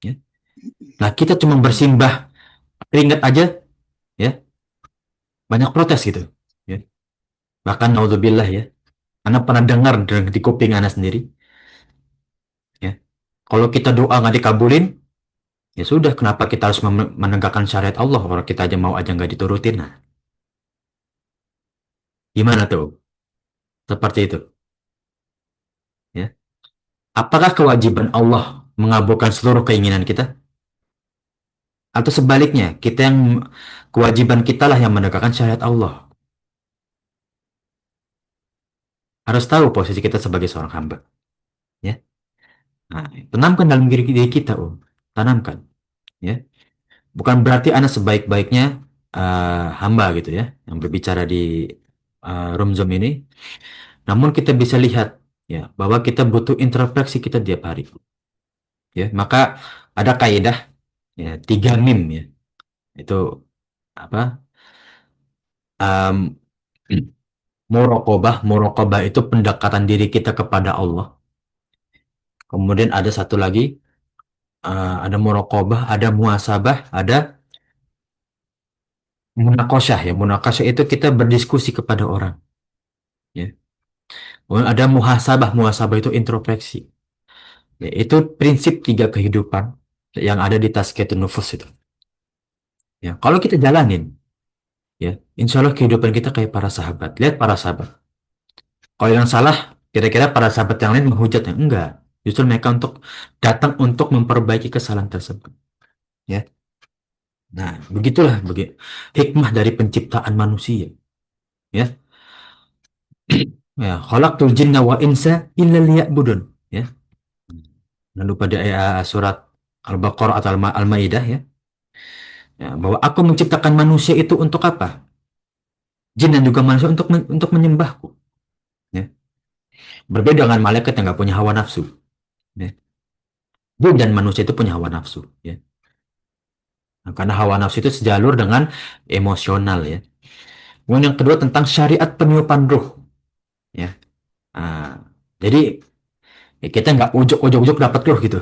Ya. Nah, kita cuma bersimbah keringat aja, ya, banyak protes gitu. Ya. Bahkan naudzubillah ya, Anda pernah dengar di kuping Anda sendiri. Ya. Kalau kita doa nggak dikabulin, ya sudah, kenapa kita harus menegakkan syariat Allah? Kalau kita aja mau aja nggak diturutin. Nah, gimana tuh? Seperti itu. Ya. Apakah kewajiban Allah mengabulkan seluruh keinginan kita? Atau sebaliknya, kita yang kewajiban kita lah yang menegakkan syariat Allah. Harus tahu posisi kita sebagai seorang hamba. Ya. Nah, tanamkan dalam diri kita, Om. Tanamkan. Ya. Bukan berarti anak sebaik-baiknya hamba gitu ya, yang berbicara di room Zoom ini. Namun kita bisa lihat ya bahwa kita butuh introspeksi kita tiap hari. Ya, maka ada kaidah ya 3 mim ya. Itu apa? Um, Muraqabah itu pendekatan diri kita kepada Allah. Kemudian ada satu lagi, ada muraqabah, ada muhasabah, ada munakosyah ya. Munakosyah itu kita berdiskusi kepada orang. Ya. Kemudian ada muhasabah, muhasabah itu introspeksi. Ya, itu prinsip 3 kehidupan yang ada di Tazkiyatun Nufus itu. Ya, kalau kita jalanin, ya, insya Allah kehidupan kita kayak para sahabat. Lihat para sahabat. Kalau yang salah, kira-kira para sahabat yang lain menghujatnya. Enggak. Justru mereka datang untuk memperbaiki kesalahan tersebut. Ya. Nah, begitulah hikmah dari penciptaan manusia. Ya. Ya, khalaqtul jinna wa insa illa liya'budun. Ya. Lalu pada surat Al-Baqarah atau Al-Maidah ya. Ya, bahwa aku menciptakan manusia itu untuk apa? Jin dan juga manusia untuk menyembahku. Ya. Berbeda dengan malaikat yang nggak punya hawa nafsu. Ya. Jin dan manusia itu punya hawa nafsu. Ya. Nah, karena hawa nafsu itu sejalur dengan emosional ya. Kemudian yang kedua tentang syariat peniupan ruh. Ya. Nah, jadi ya kita nggak ujuk-ujuk dapat ruh gitu.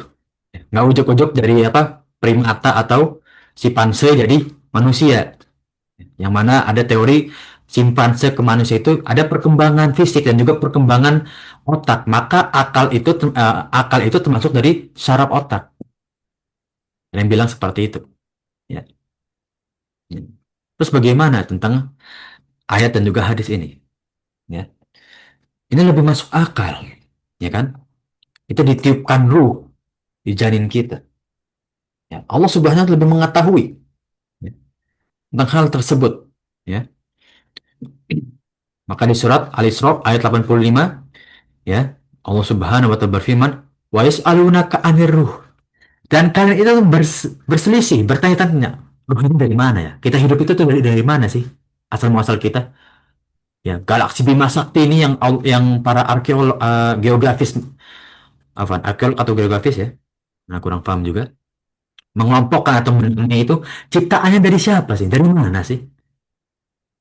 Ya. Nggak ujuk-ujuk dari apa primata atau simpanse jadi manusia. Yang mana ada teori simpanse ke manusia itu ada perkembangan fisik dan juga perkembangan otak. Maka akal itu termasuk dari saraf otak. Ada yang bilang seperti itu. Ya. Terus bagaimana tentang ayat dan juga hadis ini? Ya. Ini lebih masuk akal, ya kan? Itu ditiupkan ruh di janin kita. Ya. Allah Subhanahu wa Ta'ala lebih mengetahui, ya, tentang hal tersebut. Ya. Maka di surat Al-Isra ayat 85, ya, Allah Subhanahu wa Ta'ala berfirman, "Wa yas'alunaka 'anir ruh." Dan kalian itu berselisih, bertanya-tanya, ruh ini dari mana ya? Kita hidup itu tuh dari mana sih? Asal muasal kita? Ya, galaksi Bima Sakti ini yang para arkeolog, geografis, apa, arkeolog atau geografis ya? Nah, kurang paham juga. Mengelompokkan atau menilai itu ciptaannya dari siapa sih? Dari mana sih?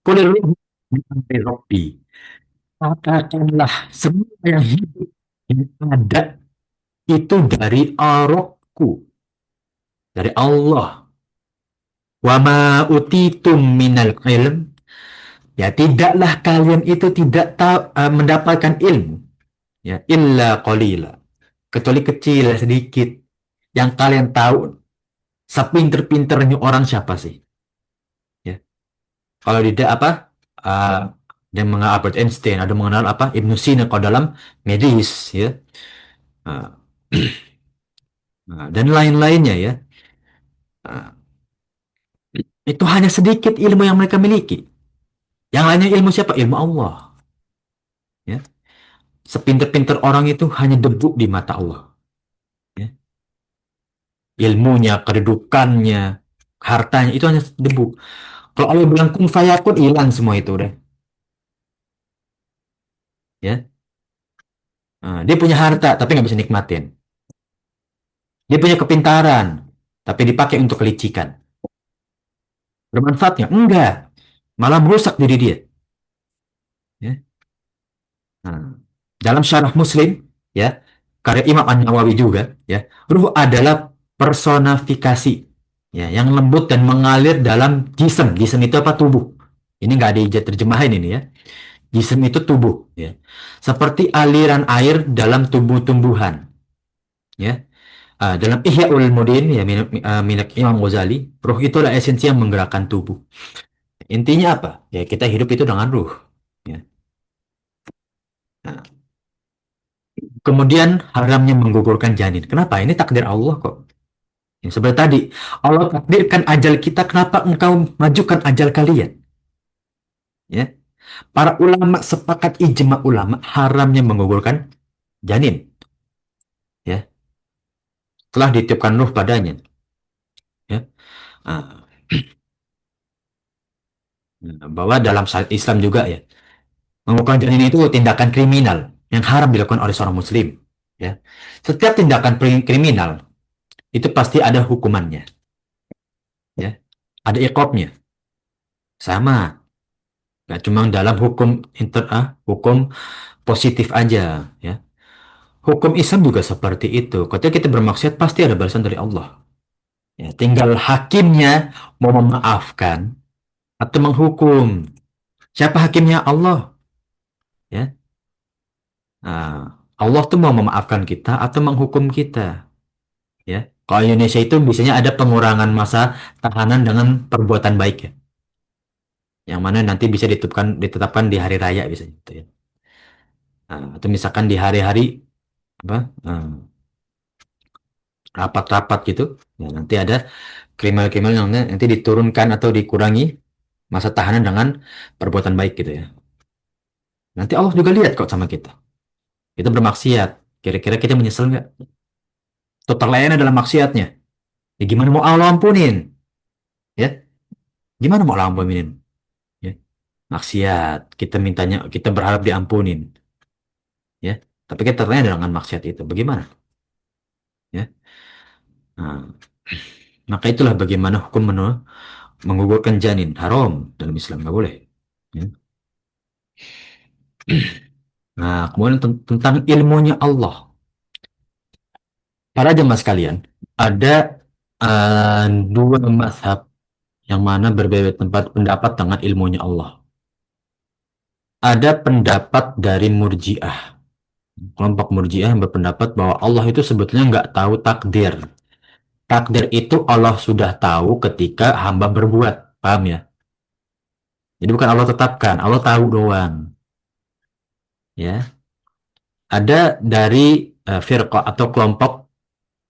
Kulir dari Robbi. Katakanlah semua yang hidup yang ada itu dari Arokku, dari Allah. Wa ma utitum minal ilm. Ya, tidaklah kalian itu tidak tahu, mendapatkan ilmu. Ya, illa qalila. Kecuali kecil, sedikit. Yang kalian tahu, sepinter-pinternya orang siapa sih? Ya. Kalau tidak apa? Uh, yang mengenal Albert Einstein, ada mengenal apa? Ibnu Sina kalau dalam medis, ya. Uh, dan lain-lainnya ya. Uh, itu hanya sedikit ilmu yang mereka miliki. Yang lainnya ilmu siapa? Ilmu Allah. Ya. Sepinter-pinter orang itu hanya debu di mata Allah. Ya. Ilmunya, kedudukannya, hartanya itu hanya debu. Kalau Allah bilang kun fayakun, hilang semua itu deh. Ya. Nah, dia punya harta tapi nggak bisa nikmatin. Dia punya kepintaran tapi dipakai untuk kelicikan. Bermanfaatnya? Enggak. Malah merusak diri dia. Ya. Nah, dalam syarah Muslim, ya, karya Imam An-Nawawi juga, ya, ruh adalah personifikasi, ya, yang lembut dan mengalir dalam jism. Jism itu apa? Tubuh. Ini nggak ada ijaz terjemahin ini ya. Jism itu tubuh, ya. Seperti aliran air dalam tumbuh-tumbuhan, ya. Dalam Ihya Ulumuddin, ya, milik Imam Ghazali, ruh itulah esensi yang menggerakkan tubuh. Intinya apa? Ya, kita hidup itu dengan ruh, ya. Nah, kemudian haramnya menggugurkan janin. Kenapa? Ini takdir Allah kok. Ya, seperti tadi, Allah takdirkan ajal kita, kenapa engkau majukan ajal kalian? Ya, para ulama sepakat, ijma ulama haramnya menggugurkan janin. Ya, telah ditiupkan ruh padanya. Ya, Ah, bahwa dalam syariat Islam juga ya, menggugurkan janin itu tindakan kriminal yang haram dilakukan oleh seorang Muslim. Ya, setiap tindakan kriminal itu pasti ada hukumannya. Ya, ada iqabnya. Sama. Nggak cuma dalam hukum positif aja, ya. Hukum Islam juga seperti itu. Ketika kita bermaksiat pasti ada balasan dari Allah. Ya, tinggal hakimnya mau memaafkan atau menghukum. Siapa hakimnya? Allah. Ya. Nah, Allah tuh mau memaafkan kita atau menghukum kita. Ya. Kalau Indonesia itu biasanya ada pengurangan masa tahanan dengan perbuatan baik ya. Yang mana nanti bisa ditetapkan di hari raya biasanya. Gitu ya. Nah, atau misalkan di hari-hari apa? Rapat-rapat gitu. Ya, nanti ada kriminal-kriminal yang nanti diturunkan atau dikurangi masa tahanan dengan perbuatan baik gitu ya. Nanti Allah juga lihat kok sama kita. Kita bermaksiat. Kira-kira kita menyesal nggak? Total layanan dalam maksiatnya. Ya gimana mau Allah ampunin? Ya, gimana mau Allah ampunin? Ya, maksiat. Kita mintanya, kita berharap diampunin. Ya, tapi kita terlena dengan maksiat itu. Bagaimana? Ya, nah, maka itulah bagaimana hukum menggugurkan janin. Haram dalam Islam, nggak boleh. Ya. Nah, kemudian tentang ilmunya Allah. Para jemaah sekalian, ada dua mazhab yang mana berbeda tempat pendapat dengan ilmunya Allah. Ada pendapat dari Murji'ah. Kelompok Murji'ah yang berpendapat bahwa Allah itu sebetulnya nggak tahu takdir. Takdir itu Allah sudah tahu ketika hamba berbuat. Paham ya? Jadi bukan Allah tetapkan, Allah tahu doang. Ya, ada dari firqah atau kelompok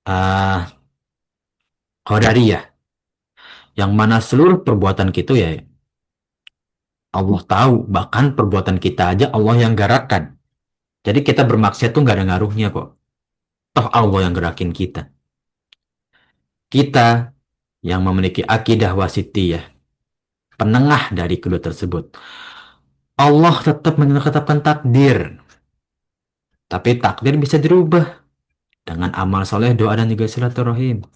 uh, Qadariyah yang mana seluruh perbuatan kita ya Allah tahu, bahkan perbuatan kita aja Allah yang gerakan. Jadi kita bermaksiat tuh nggak ada ngaruhnya kok. Toh Allah yang gerakin kita. Kita yang memiliki akidah wasitiyah, penengah dari kedua tersebut. Allah tetap menetapkan takdir, tapi takdir bisa dirubah dengan amal soleh, doa dan juga silaturahim.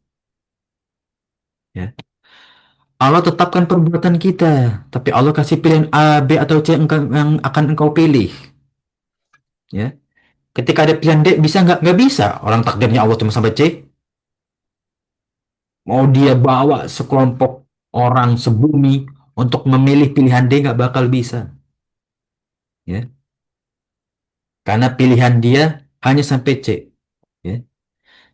Ya. Allah tetapkan perbuatan kita, tapi Allah kasih pilihan A, B atau C yang akan engkau pilih. Ya. Ketika ada pilihan D, bisa nggak? Nggak bisa. Orang takdirnya Allah cuma sampai C. Mau dia bawa sekelompok orang sebumi untuk memilih pilihan D nggak bakal bisa. Ya. Karena pilihan dia hanya sampai C. Ya.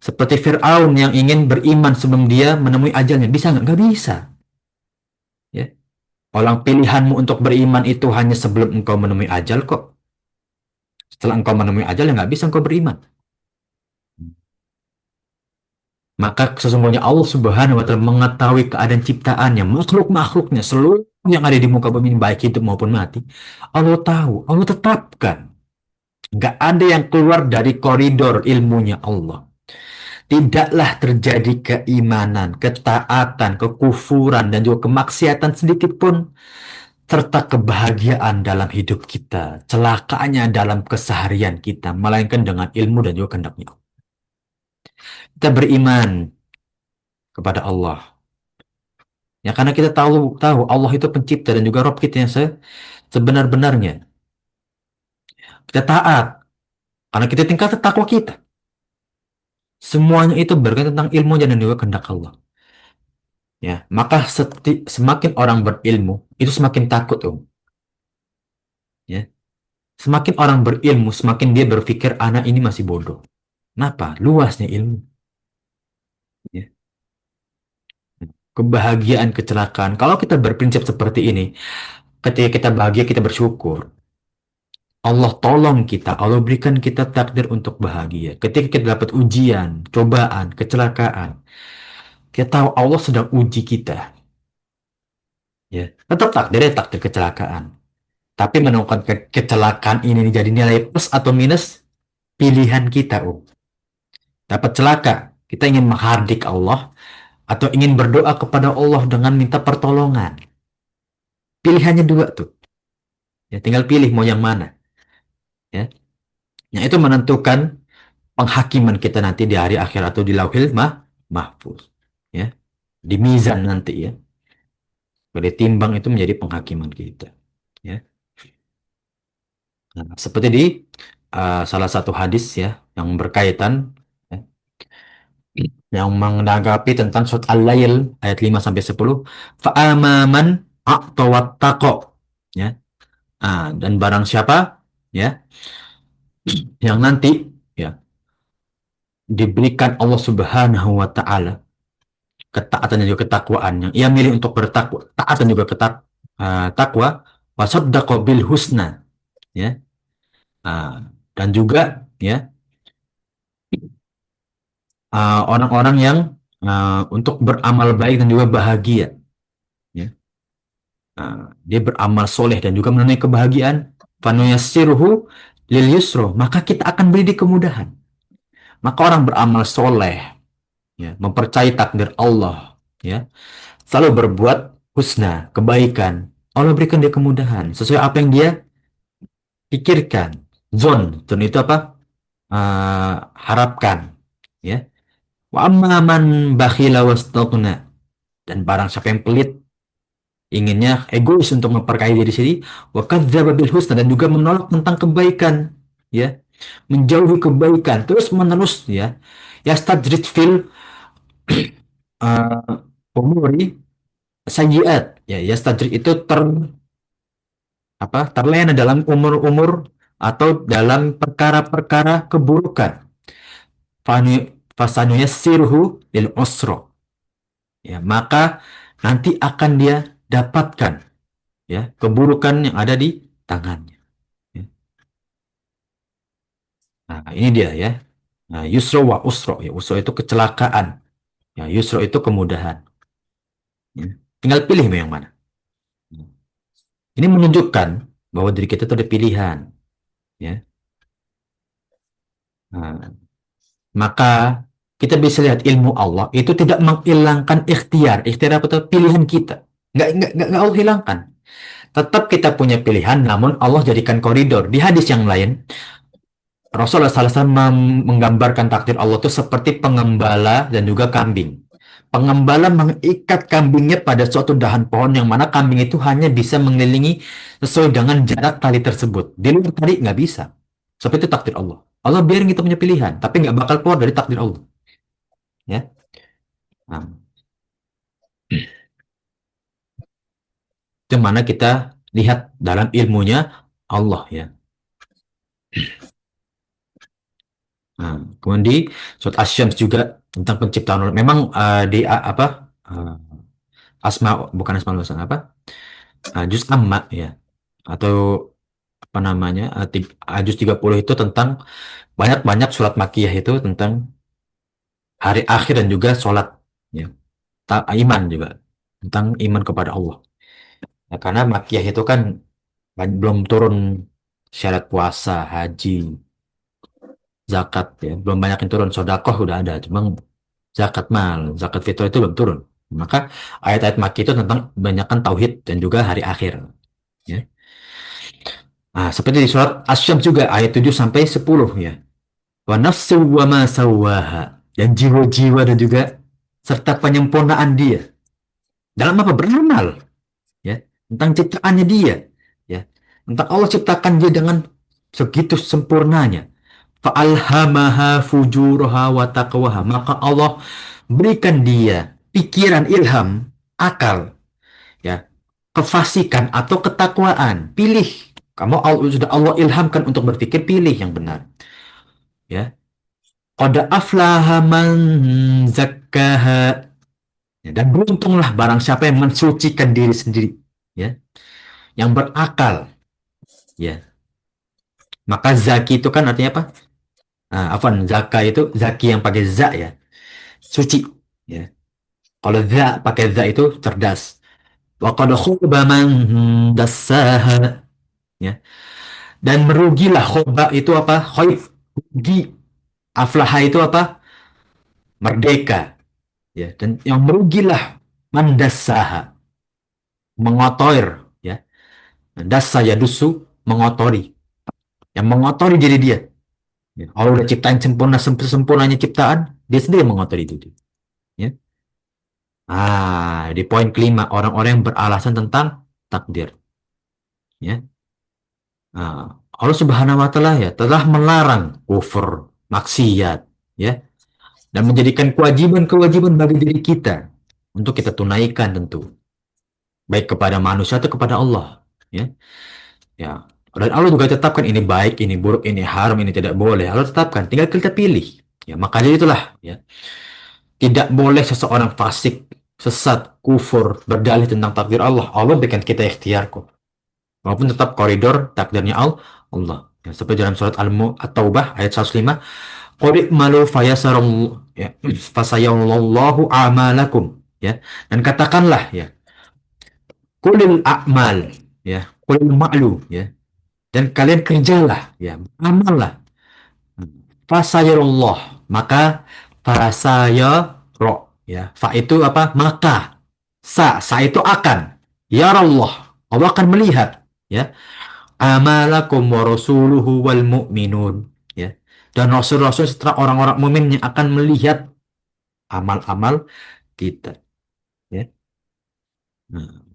Seperti Fir'aun yang ingin beriman sebelum dia menemui ajalnya. Bisa nggak? Nggak bisa. Ya. Orang pilihanmu untuk beriman itu hanya sebelum engkau menemui ajal kok. Setelah engkau menemui ajal, ya nggak bisa engkau beriman. Maka sesungguhnya Allah Subhanahu wa Ta'ala mengetahui keadaan ciptaannya, makhluk-makhluknya, seluruh yang ada di muka bumi ini, baik hidup maupun mati. Allah tahu, Allah tetapkan. Nggak ada yang keluar dari koridor ilmunya Allah. Tidaklah terjadi keimanan, ketaatan, kekufuran, dan juga kemaksiatan sedikit pun, serta kebahagiaan dalam hidup kita, celakanya dalam keseharian kita, melainkan dengan ilmu dan juga kehendaknya. Kita beriman kepada Allah. Ya karena kita tahu tahu Allah itu pencipta dan juga Rob kita yang sebenar-benarnya. Kita taat karena kita tingkatkan takwa kita. Semuanya itu berkaitan tentang ilmu dan juga kehendak Allah. Ya, maka semakin orang berilmu itu semakin takut, Om. Ya, semakin orang berilmu, semakin dia berpikir anak ini masih bodoh. Kenapa? Luasnya ilmu. Ya. Kebahagiaan, kecelakaan. Kalau kita berprinsip seperti ini, ketika kita bahagia, kita bersyukur. Allah tolong kita, Allah berikan kita takdir untuk bahagia. Ketika kita dapat ujian, cobaan, kecelakaan, kita tahu Allah sedang uji kita. Ya, tetap takdirnya takdir kecelakaan. Tapi menemukan kecelakaan ini jadi nilai plus atau minus pilihan kita, Om. Dapat celaka, kita ingin menghardik Allah atau ingin berdoa kepada Allah dengan minta pertolongan. Pilihannya dua tuh. Ya, tinggal pilih mau yang mana. Ya, yang itu menentukan penghakiman kita nanti di hari akhir atau di lauhil mahfuz. Ya, di mizan nanti ya. Pada timbang itu menjadi penghakiman kita. Ya. Nah, seperti di salah satu hadis ya yang berkaitan ya, yang menanggapi tentang surat Al-Lail ayat 5 sampai 10, fa'amaman a'tawat taqo ya. Dan barang siapa ya yang nanti ya diberikan Allah Subhanahu wa taala ketaatan dan juga ketakwaan yang ia milih untuk bertakwa, taat dan juga takwa, wasaddaqa bil husna ya. Dan juga ya orang-orang yang untuk beramal baik dan juga bahagia ya. Dia beramal soleh dan juga menemui kebahagiaan, fanuyassiruhu lil yusro, maka kita akan beri di kemudahan. Maka orang beramal soleh ya, mempercayai takdir Allah ya, selalu berbuat husna, kebaikan, Allah berikan dia kemudahan sesuai apa yang dia pikirkan. Zon itu apa? Harapkan ya. Wa amma man bakhila wastaghna, dan barang siapa yang pelit, inginnya egois untuk memperkaya diri sendiri, wa kadzdzaba bil husna, dan juga menolak tentang kebaikan ya, menjauhi kebaikan terus menerus ya, yastajrid fil umuri sayyiat ya, yastajrid itu terlena dalam umur-umur atau dalam perkara-perkara keburukan. fasanuyassiruhu lil usra. Ya, maka nanti akan dia dapatkan ya keburukan yang ada di tangannya. Ya. Nah, ini dia ya. Nah, yusra wa usra ya. Usra itu kecelakaan. Ya, yusra itu kemudahan. Ya. Tinggal pilih mau yang mana. Ini menunjukkan bahwa diri kita itu ada pilihan. Ya. Nah, maka kita bisa lihat ilmu Allah itu tidak menghilangkan ikhtiar. Ikhtiar apa itu? Pilihan kita. Nggak Allah hilangkan. Tetap kita punya pilihan, namun Allah jadikan koridor. Di hadis yang lain, Rasulullah SAW menggambarkan takdir Allah itu seperti pengembala dan juga kambing. Pengembala mengikat kambingnya pada suatu dahan pohon yang mana kambing itu hanya bisa mengelilingi sesuai dengan jarak tali tersebut. Di luar tali nggak bisa. Seperti itu takdir Allah. Allah biarin kita punya pilihan, tapi nggak bakal keluar dari takdir Allah. Ya. Nah, itu mana kita lihat dalam ilmunya Allah ya. Nah, kemudian di surat Asy-Syams juga tentang penciptaan Allah. Memang di apa asma bukan asmaul husna apa juz amma ya atau apa namanya juz 30 itu tentang banyak-banyak surat makiyah itu tentang hari akhir dan juga sholat ya. Iman juga tentang iman kepada Allah. Nah, karena makiyah itu kan belum turun syarat puasa, haji, zakat ya. Belum banyak yang turun. Sodakoh udah ada, cuma zakat mal, zakat fitrah itu belum turun. Maka ayat-ayat maki itu tentang banyakkan tauhid dan juga hari akhir. Ya. Nah, seperti di surat Asy-Syams juga ayat 7 sampai 10 ya. Wa nafsu wa ma sawwaha dan jiwa-jiwa dan juga serta penyempurnaan dia. Dalam apa? Beramal ya. Tentang ciptaannya dia ya. Tentang Allah ciptakan dia dengan segitu sempurnanya. Fa'alhamaha fujuraha wa taqwaha. Maka Allah berikan dia pikiran ilham, akal, ya, kefasikan atau ketakwaan. Pilih. Kamu sudah Allah ilhamkan untuk berpikir, pilih yang benar. Ya. Qad aflaha man zakkaha. Ya, dan beruntunglah barang siapa yang mensucikan diri sendiri, ya, yang berakal, ya. Maka zaki itu kan artinya apa? Afwan, zaka itu zaki yang pakai za ya, suci, ya. Kalau za pakai za itu cerdas. Wa qad khaba man dassaha, ya. Dan merugilah khoba itu apa? Khaib, rugi. Aflaha itu apa? Merdeka, ya. Dan yang merugilah man dassaha, mengotor, ya. Dassa ya dusu, mengotori. Yang mengotori diri dia. Ya. Allah udah ciptain sempurna sempurnanya ciptaan, dia sendiri mengotori itu. Ya. Di poin kelima, orang-orang yang beralasan tentang takdir. Ya. Allah Subhanahu wa taala ya telah melarang kufur, maksiat, ya, dan menjadikan kewajiban-kewajiban bagi diri kita untuk kita tunaikan tentu, baik kepada manusia atau kepada Allah, ya. Ya. Dan Allah juga tetapkan ini baik, ini buruk, ini haram, ini tidak boleh. Allah tetapkan, tinggal kita pilih. Ya, makanya itulah, ya. Tidak boleh seseorang fasik, sesat, kufur, berdalih tentang takdir Allah. Allah berikan kita ikhtiar kok. Walaupun tetap koridor takdirnya Allah. Ya, seperti dalam surat At-Taubah ayat 105, qul malu fayasarallahu ya, fasayallahu amalakum, ya. Dan katakanlah ya, qulil a'mal ya, qulil ma'lu ya. Dan kalian kerjalah ya, amallah. Fasayarallah, maka fasayaro ya. Fa itu apa? Maka. Sa itu akan. Ya Allah, Allah akan melihat ya. Amalakum wa rasuluhu wal mu'minun, ya. Dan rasul-rasul setelah orang-orang mukmin yang akan melihat amal-amal kita, ya. Nah,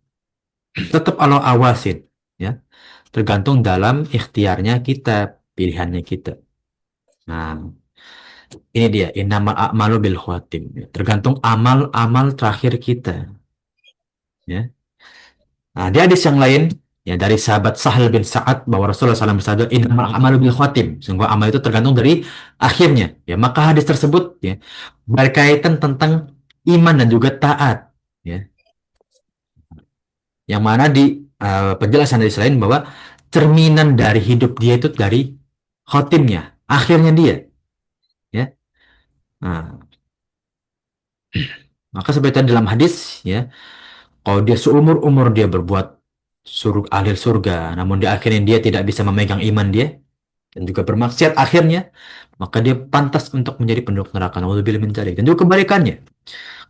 tetap Allah awasin, ya. Tergantung dalam ikhtiarnya kita, pilihannya kita. Nah, ini dia innamal a'malu bil khawatim, ya. Tergantung amal-amal terakhir kita, ya. Nah, di hadis yang lain Ya, dari sahabat Sahal bin Sa'ad bahwa Rasulullah SAW bersabda, "Innamal a'malu bil khatim." Sungguh amal itu tergantung dari akhirnya. Ya, maka hadis tersebut ya berkaitan tentang iman dan juga taat. Ya, yang mana di penjelasan dari selain bahwa cerminan dari hidup dia itu dari khotimnya, akhirnya dia. Ya, nah, maka seperti dalam hadis, ya, kalau dia seumur umur dia berbuat ahli surga, namun di akhirnya dia tidak bisa memegang iman dia dan juga bermaksiat akhirnya, maka dia pantas untuk menjadi penduduk neraka. Nauzubillah min dzalik. Dan juga kebalikannya,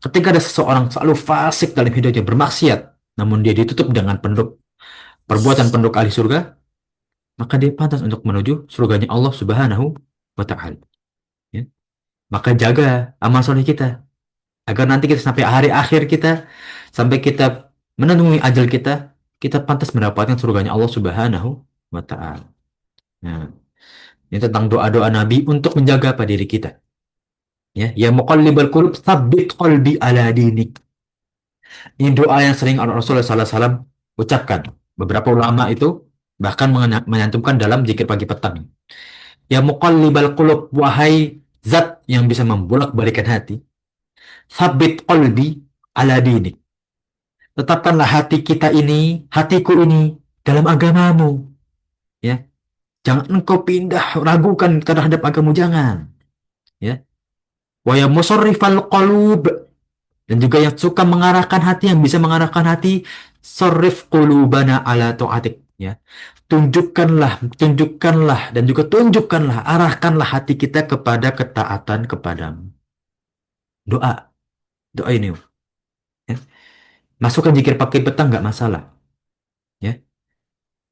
ketika ada seseorang selalu fasik dalam hidupnya bermaksiat, namun dia ditutup dengan perbuatan penduduk ahli surga, maka dia pantas untuk menuju surganya Allah Subhanahu wa Ta'ala. Ya. Maka jaga amal soleh kita agar nanti kita sampai hari akhir kita, sampai kita menandungi ajal kita, kita pantas mendapatkan surganya Allah Subhanahu wa Ta'ala. Nah, ini tentang doa-doa Nabi untuk menjaga apa diri kita. Ya, ya muqallibal qulub, tsabbit qalbi ala dinik. Ini doa yang sering Rasulullah SAW ucapkan. Beberapa ulama itu bahkan menyantumkan dalam zikir pagi petang. Ya muqallibal qulub, wahai zat yang bisa membolak-balikan hati, tsabbit qalbi ala dinik. Tetapkanlah hati kita ini, hatiku ini dalam agamamu. Ya, jangan engkau pindah ragukan terhadap agamamu, jangan. Ya, wa ya musarrifal qulub, dan juga yang suka mengarahkan hati, yang bisa mengarahkan hati, sarrif qulubana ala ta'atik. Ya, tunjukkanlah dan juga tunjukkanlah, arahkanlah hati kita kepada ketaatan kepadamu. Doa, doa ini. Ya. Masukkan zikir pakai petang nggak masalah. Ya.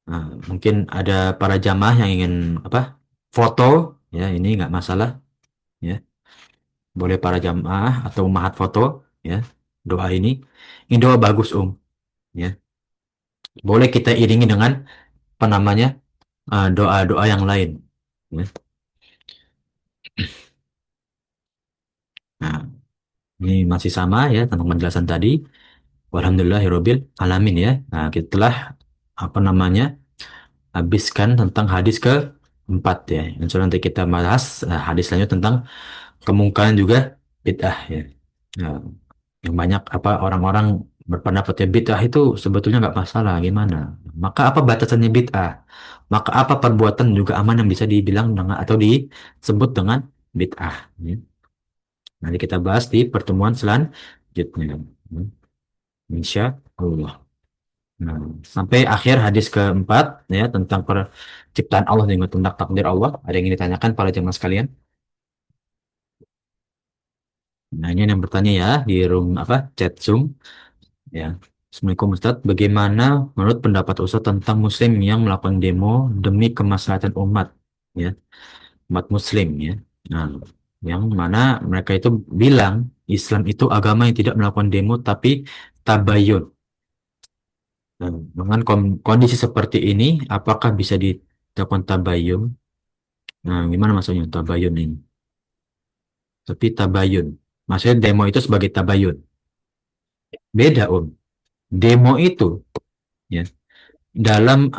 Nah, mungkin ada para jamaah yang ingin apa foto, ya ini nggak masalah, ya boleh para jamaah atau mahat foto, ya doa ini doa bagus ya boleh kita iringi dengan apa namanya doa-doa yang lain, ya. Nah, ini masih sama ya tentang penjelasan tadi. Walhamdulillahirobbil alamin ya. Nah, kita telah apa namanya habiskan tentang hadis ke 4 ya. Insya Allah nanti kita bahas hadis selanjutnya tentang kemungkaran juga bid'ah ya. Nah, yang banyak apa orang-orang berpendapat ya bid'ah itu sebetulnya nggak masalah gimana? Maka apa batasannya bid'ah? Maka apa perbuatan juga aman yang bisa dibilang dengan atau disebut dengan bid'ah? Ya. Nanti kita bahas di pertemuan selanjutnya. Hmm. Insya Allah. Nah, sampai akhir hadis keempat ya tentang penciptaan Allah dan juga tentang takdir Allah. Ada yang ingin ditanyakan para jemaah sekalian? Nah, ini yang bertanya ya di room apa chat Zoom ya. Assalamualaikum Ustaz, bagaimana menurut pendapat Ustaz tentang Muslim yang melakukan demo demi kemaslahatan umat ya, umat Muslim ya. Nah, yang mana mereka itu bilang Islam itu agama yang tidak melakukan demo tapi tabayun. Nah, dengan kondisi seperti ini, apakah bisa dilakukan tabayun? Nah, gimana maksudnya tabayun ini? Tapi tabayun, maksudnya demo itu sebagai tabayun. Beda Demo itu ya dalam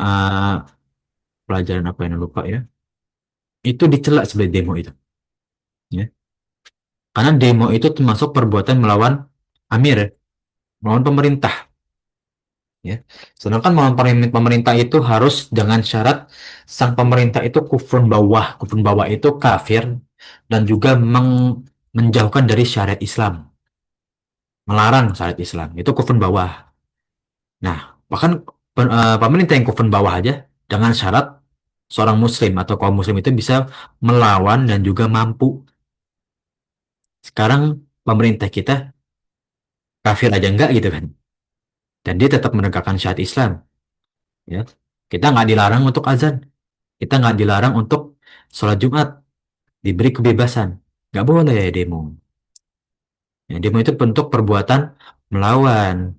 pelajaran apa yang lupa ya, itu dicela sebagai demo itu. Ya. Karena demo itu termasuk perbuatan melawan amir, ya, melawan pemerintah. Ya. Sedangkan melawan pemerintah itu harus dengan syarat sang pemerintah itu kufrun bawah. Kufrun bawah itu kafir dan juga menjauhkan dari syariat Islam. Melarang syariat Islam. Itu kufrun bawah. Nah, bahkan pemerintah yang kufrun bawah aja dengan syarat seorang muslim atau kaum muslim itu bisa melawan dan juga mampu. Sekarang pemerintah kita kafir aja enggak gitu kan. Dan dia tetap menegakkan syariat Islam. Ya. Kita nggak dilarang untuk azan. Kita nggak dilarang untuk sholat Jumat. Diberi kebebasan. Nggak boleh ya demo. Ya, demo itu bentuk perbuatan melawan.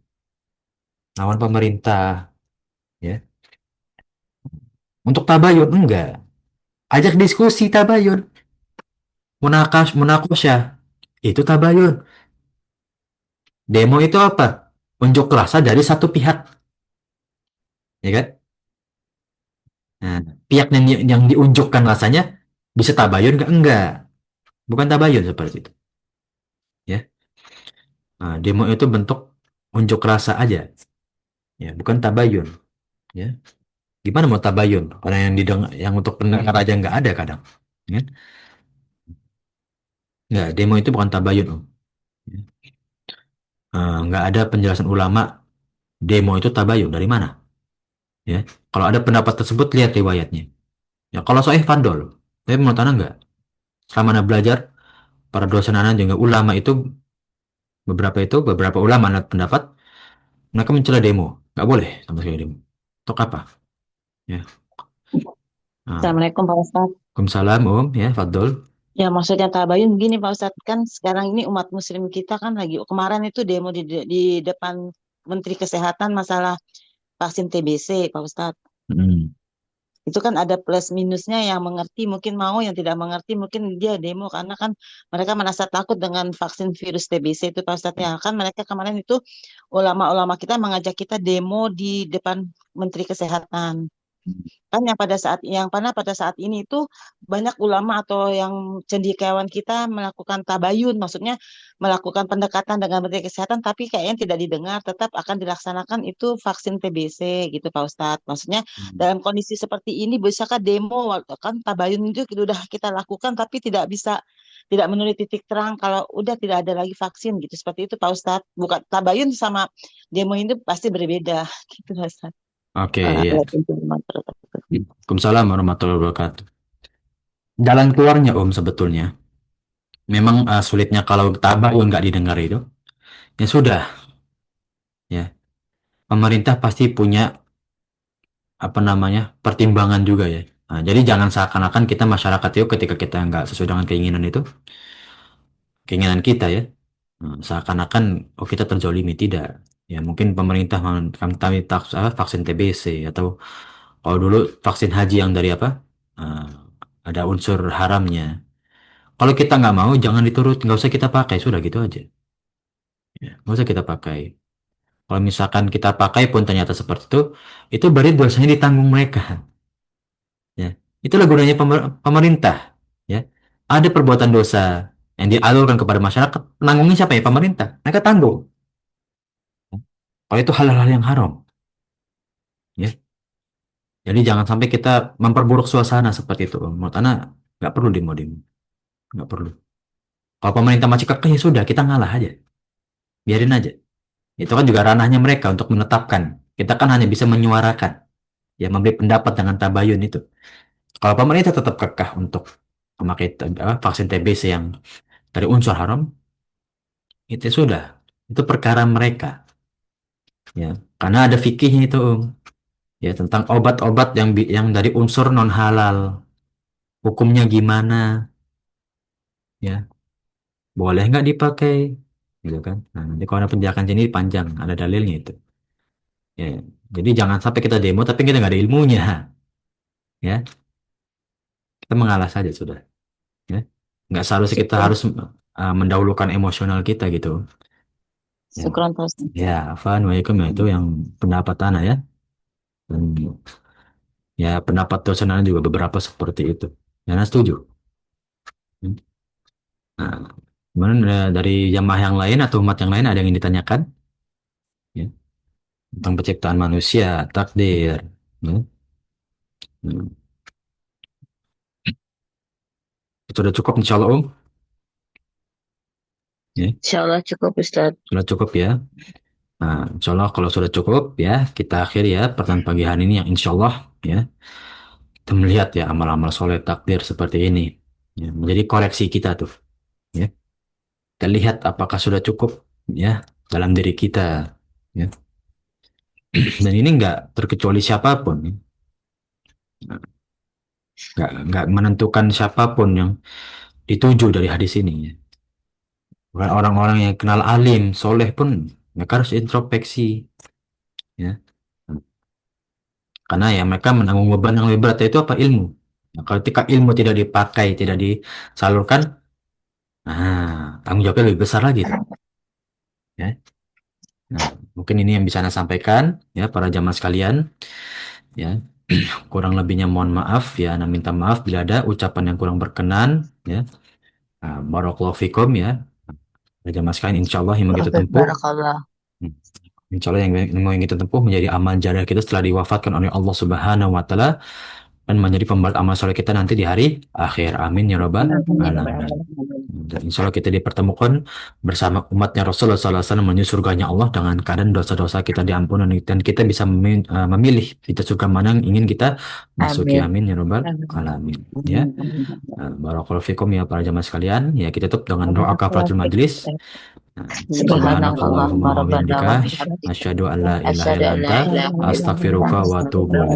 Melawan pemerintah. Ya. Untuk tabayun, enggak. Ajak diskusi tabayun. Munakosyah. Itu tabayun. Demo itu apa? Unjuk rasa dari satu pihak. Ya kan? Nah, pihak yang diunjukkan rasanya bisa tabayun nggak? Enggak. Bukan tabayun seperti itu. Ya. Nah, demo itu bentuk unjuk rasa aja. Ya, bukan tabayun. Ya. Gimana mau tabayun? Orang yang didengar, yang untuk pendengar aja nggak ada kadang. Ya. Nggak, demo itu bukan tabayun, Om. Ya. Nggak ada penjelasan ulama demo itu tabayun dari mana? Ya. Kalau ada pendapat tersebut, lihat riwayatnya. Ya, kalau Soeh Fadol. Tapi menurut Anda nggak? Selama Anda belajar, para dosen Anda juga ulama itu, beberapa ulama anak pendapat, mereka mencela demo. Nggak boleh sama sekali demo. Untuk apa? Ya. Nah, Assalamualaikum Pak Ustadz. Waalaikumsalam, Om. Ya, Fadol. Ya maksudnya tabayun begini Pak Ustadz, kan sekarang ini umat muslim kita kan lagi kemarin itu demo di depan Menteri Kesehatan masalah vaksin TBC Pak Ustadz. Hmm. Itu kan ada plus minusnya, yang mengerti mungkin mau, yang tidak mengerti mungkin dia demo karena kan mereka merasa takut dengan vaksin virus TBC itu Pak Ustadz. Ya kan mereka kemarin itu ulama-ulama kita mengajak kita demo di depan Menteri Kesehatan. Kan yang pada saat ini itu banyak ulama atau yang cendekiawan kita melakukan tabayun, maksudnya melakukan pendekatan dengan Menteri Kesehatan, tapi kayaknya tidak didengar, tetap akan dilaksanakan itu vaksin TBC gitu Pak Ustadz. Maksudnya dalam kondisi seperti ini bisakah demo, kan tabayun itu sudah kita lakukan tapi tidak menurut titik terang kalau udah tidak ada lagi vaksin gitu, seperti itu Pak Ustadz. Bukan, tabayun sama demo itu pasti berbeda gitu Pak Ustadz. Oke, iya. Waalaikumsalam. Waalaikumsalam warahmatullahi wabarakatuh. Jalan keluarnya, Om, sebetulnya. Memang sulitnya kalau tabayun nggak didengar itu. Ya sudah, ya. Pemerintah pasti punya apa namanya pertimbangan juga ya. Nah, jadi jangan seakan-akan kita masyarakat itu ketika kita nggak sesuai dengan keinginan itu, keinginan kita ya, seakan-akan oh kita terzolimi, tidak. Ya mungkin pemerintah kami vaksin TBC atau kalau dulu vaksin haji yang dari apa, eh, ada unsur haramnya. Kalau kita nggak mau, jangan diturut, nggak usah kita pakai, sudah gitu aja. Ya, nggak usah kita pakai. Kalau misalkan kita pakai pun ternyata seperti itu berarti dosanya ditanggung mereka. Ya, itulah gunanya pemerintah. Ya, ada perbuatan dosa yang dialurkan kepada masyarakat, penanggungnya siapa ya? Pemerintah. Mereka tanggung. Kalau itu hal-hal yang haram. Ya, jadi jangan sampai kita memperburuk suasana seperti itu. Menurut Ana nggak perlu demo-demo, nggak perlu. Kalau pemerintah masih kekeh ya sudah, kita ngalah aja, biarin aja. Itu kan juga ranahnya mereka untuk menetapkan. Kita kan hanya bisa menyuarakan, ya memberi pendapat dengan tabayun itu. Kalau pemerintah tetap kekeh untuk memakai vaksin TBC yang dari unsur haram, itu sudah, itu perkara mereka, ya. Karena ada fikihnya itu, ya tentang obat-obat yang dari unsur non halal, hukumnya gimana, ya boleh nggak dipakai, gitu kan. Nah, nanti kalau ada penjelasan sini panjang, ada dalilnya itu, ya. Jadi jangan sampai kita demo tapi kita nggak ada ilmunya, ya. Kita mengalah saja sudah, ya. Nggak seharusnya kita Syukron, harus mendahulukan emosional kita gitu, ya. syukron Pak Ustadz. Ya, Afan, Waalaikum, ya itu yang pendapat Ana ya. Dan ya pendapat dosen Ana juga beberapa seperti itu. Dan Ana setuju. Nah, kemudian dari jamaah yang lain atau umat yang lain ada yang ingin ditanyakan, ya, tentang penciptaan manusia, takdir. Ya. Hmm. Itu sudah cukup insya Allah, Om. Ya, Insya Allah cukup Ustadz. sudah cukup ya. Nah, insya Allah kalau sudah cukup ya, kita akhiri ya pertemuan pagi hari ini yang insya Allah ya, kita melihat ya amal-amal soleh takdir seperti ini. Ya, menjadi koreksi kita tuh. Ya. Kita lihat apakah sudah cukup ya dalam diri kita. Ya. Dan ini nggak terkecuali siapapun. Ya. Nggak menentukan siapapun yang dituju dari hadis ini. Ya. Bahkan orang-orang yang kenal alim, soleh pun mereka harus introspeksi. Ya. Karena ya mereka menanggung beban yang lebih berat yaitu apa? Ilmu. Nah, kalau ketika ilmu tidak dipakai, tidak disalurkan, nah tanggung jawabnya lebih besar lagi tuh. Ya. Nah, mungkin ini yang bisa Anda sampaikan ya para jamaah sekalian. Ya. Kurang lebihnya mohon maaf ya. Nah, minta maaf bila ada ucapan yang kurang berkenan ya. Barakallahu fikum ya. Jamaah sekalian, insya Allah yang mau kita tempuh, Barakallah. insya Allah yang mau kita tempuh menjadi amal jariah kita setelah diwafatkan oleh Allah Subhanahu wa Ta'ala, dan menjadi pembalas amal soleh kita nanti di hari akhir. Amin ya rabbal alamin. Dan insya Allah kita dipertemukan bersama umatnya Rasulullah SAW menuju surganya Allah dengan keadaan dosa-dosa kita diampuni, dan kita bisa memilih kita surga mana yang ingin kita masuki. Amin ya rabbal alamin. Ya. Barakallahu fikum ya para jamaah sekalian. Ya, kita tutup dengan doa kafaratul majlis. Subhanakallahumma wa bihamdika asyhadu an la ilaha illa anta astaghfiruka wa atubu ilaik.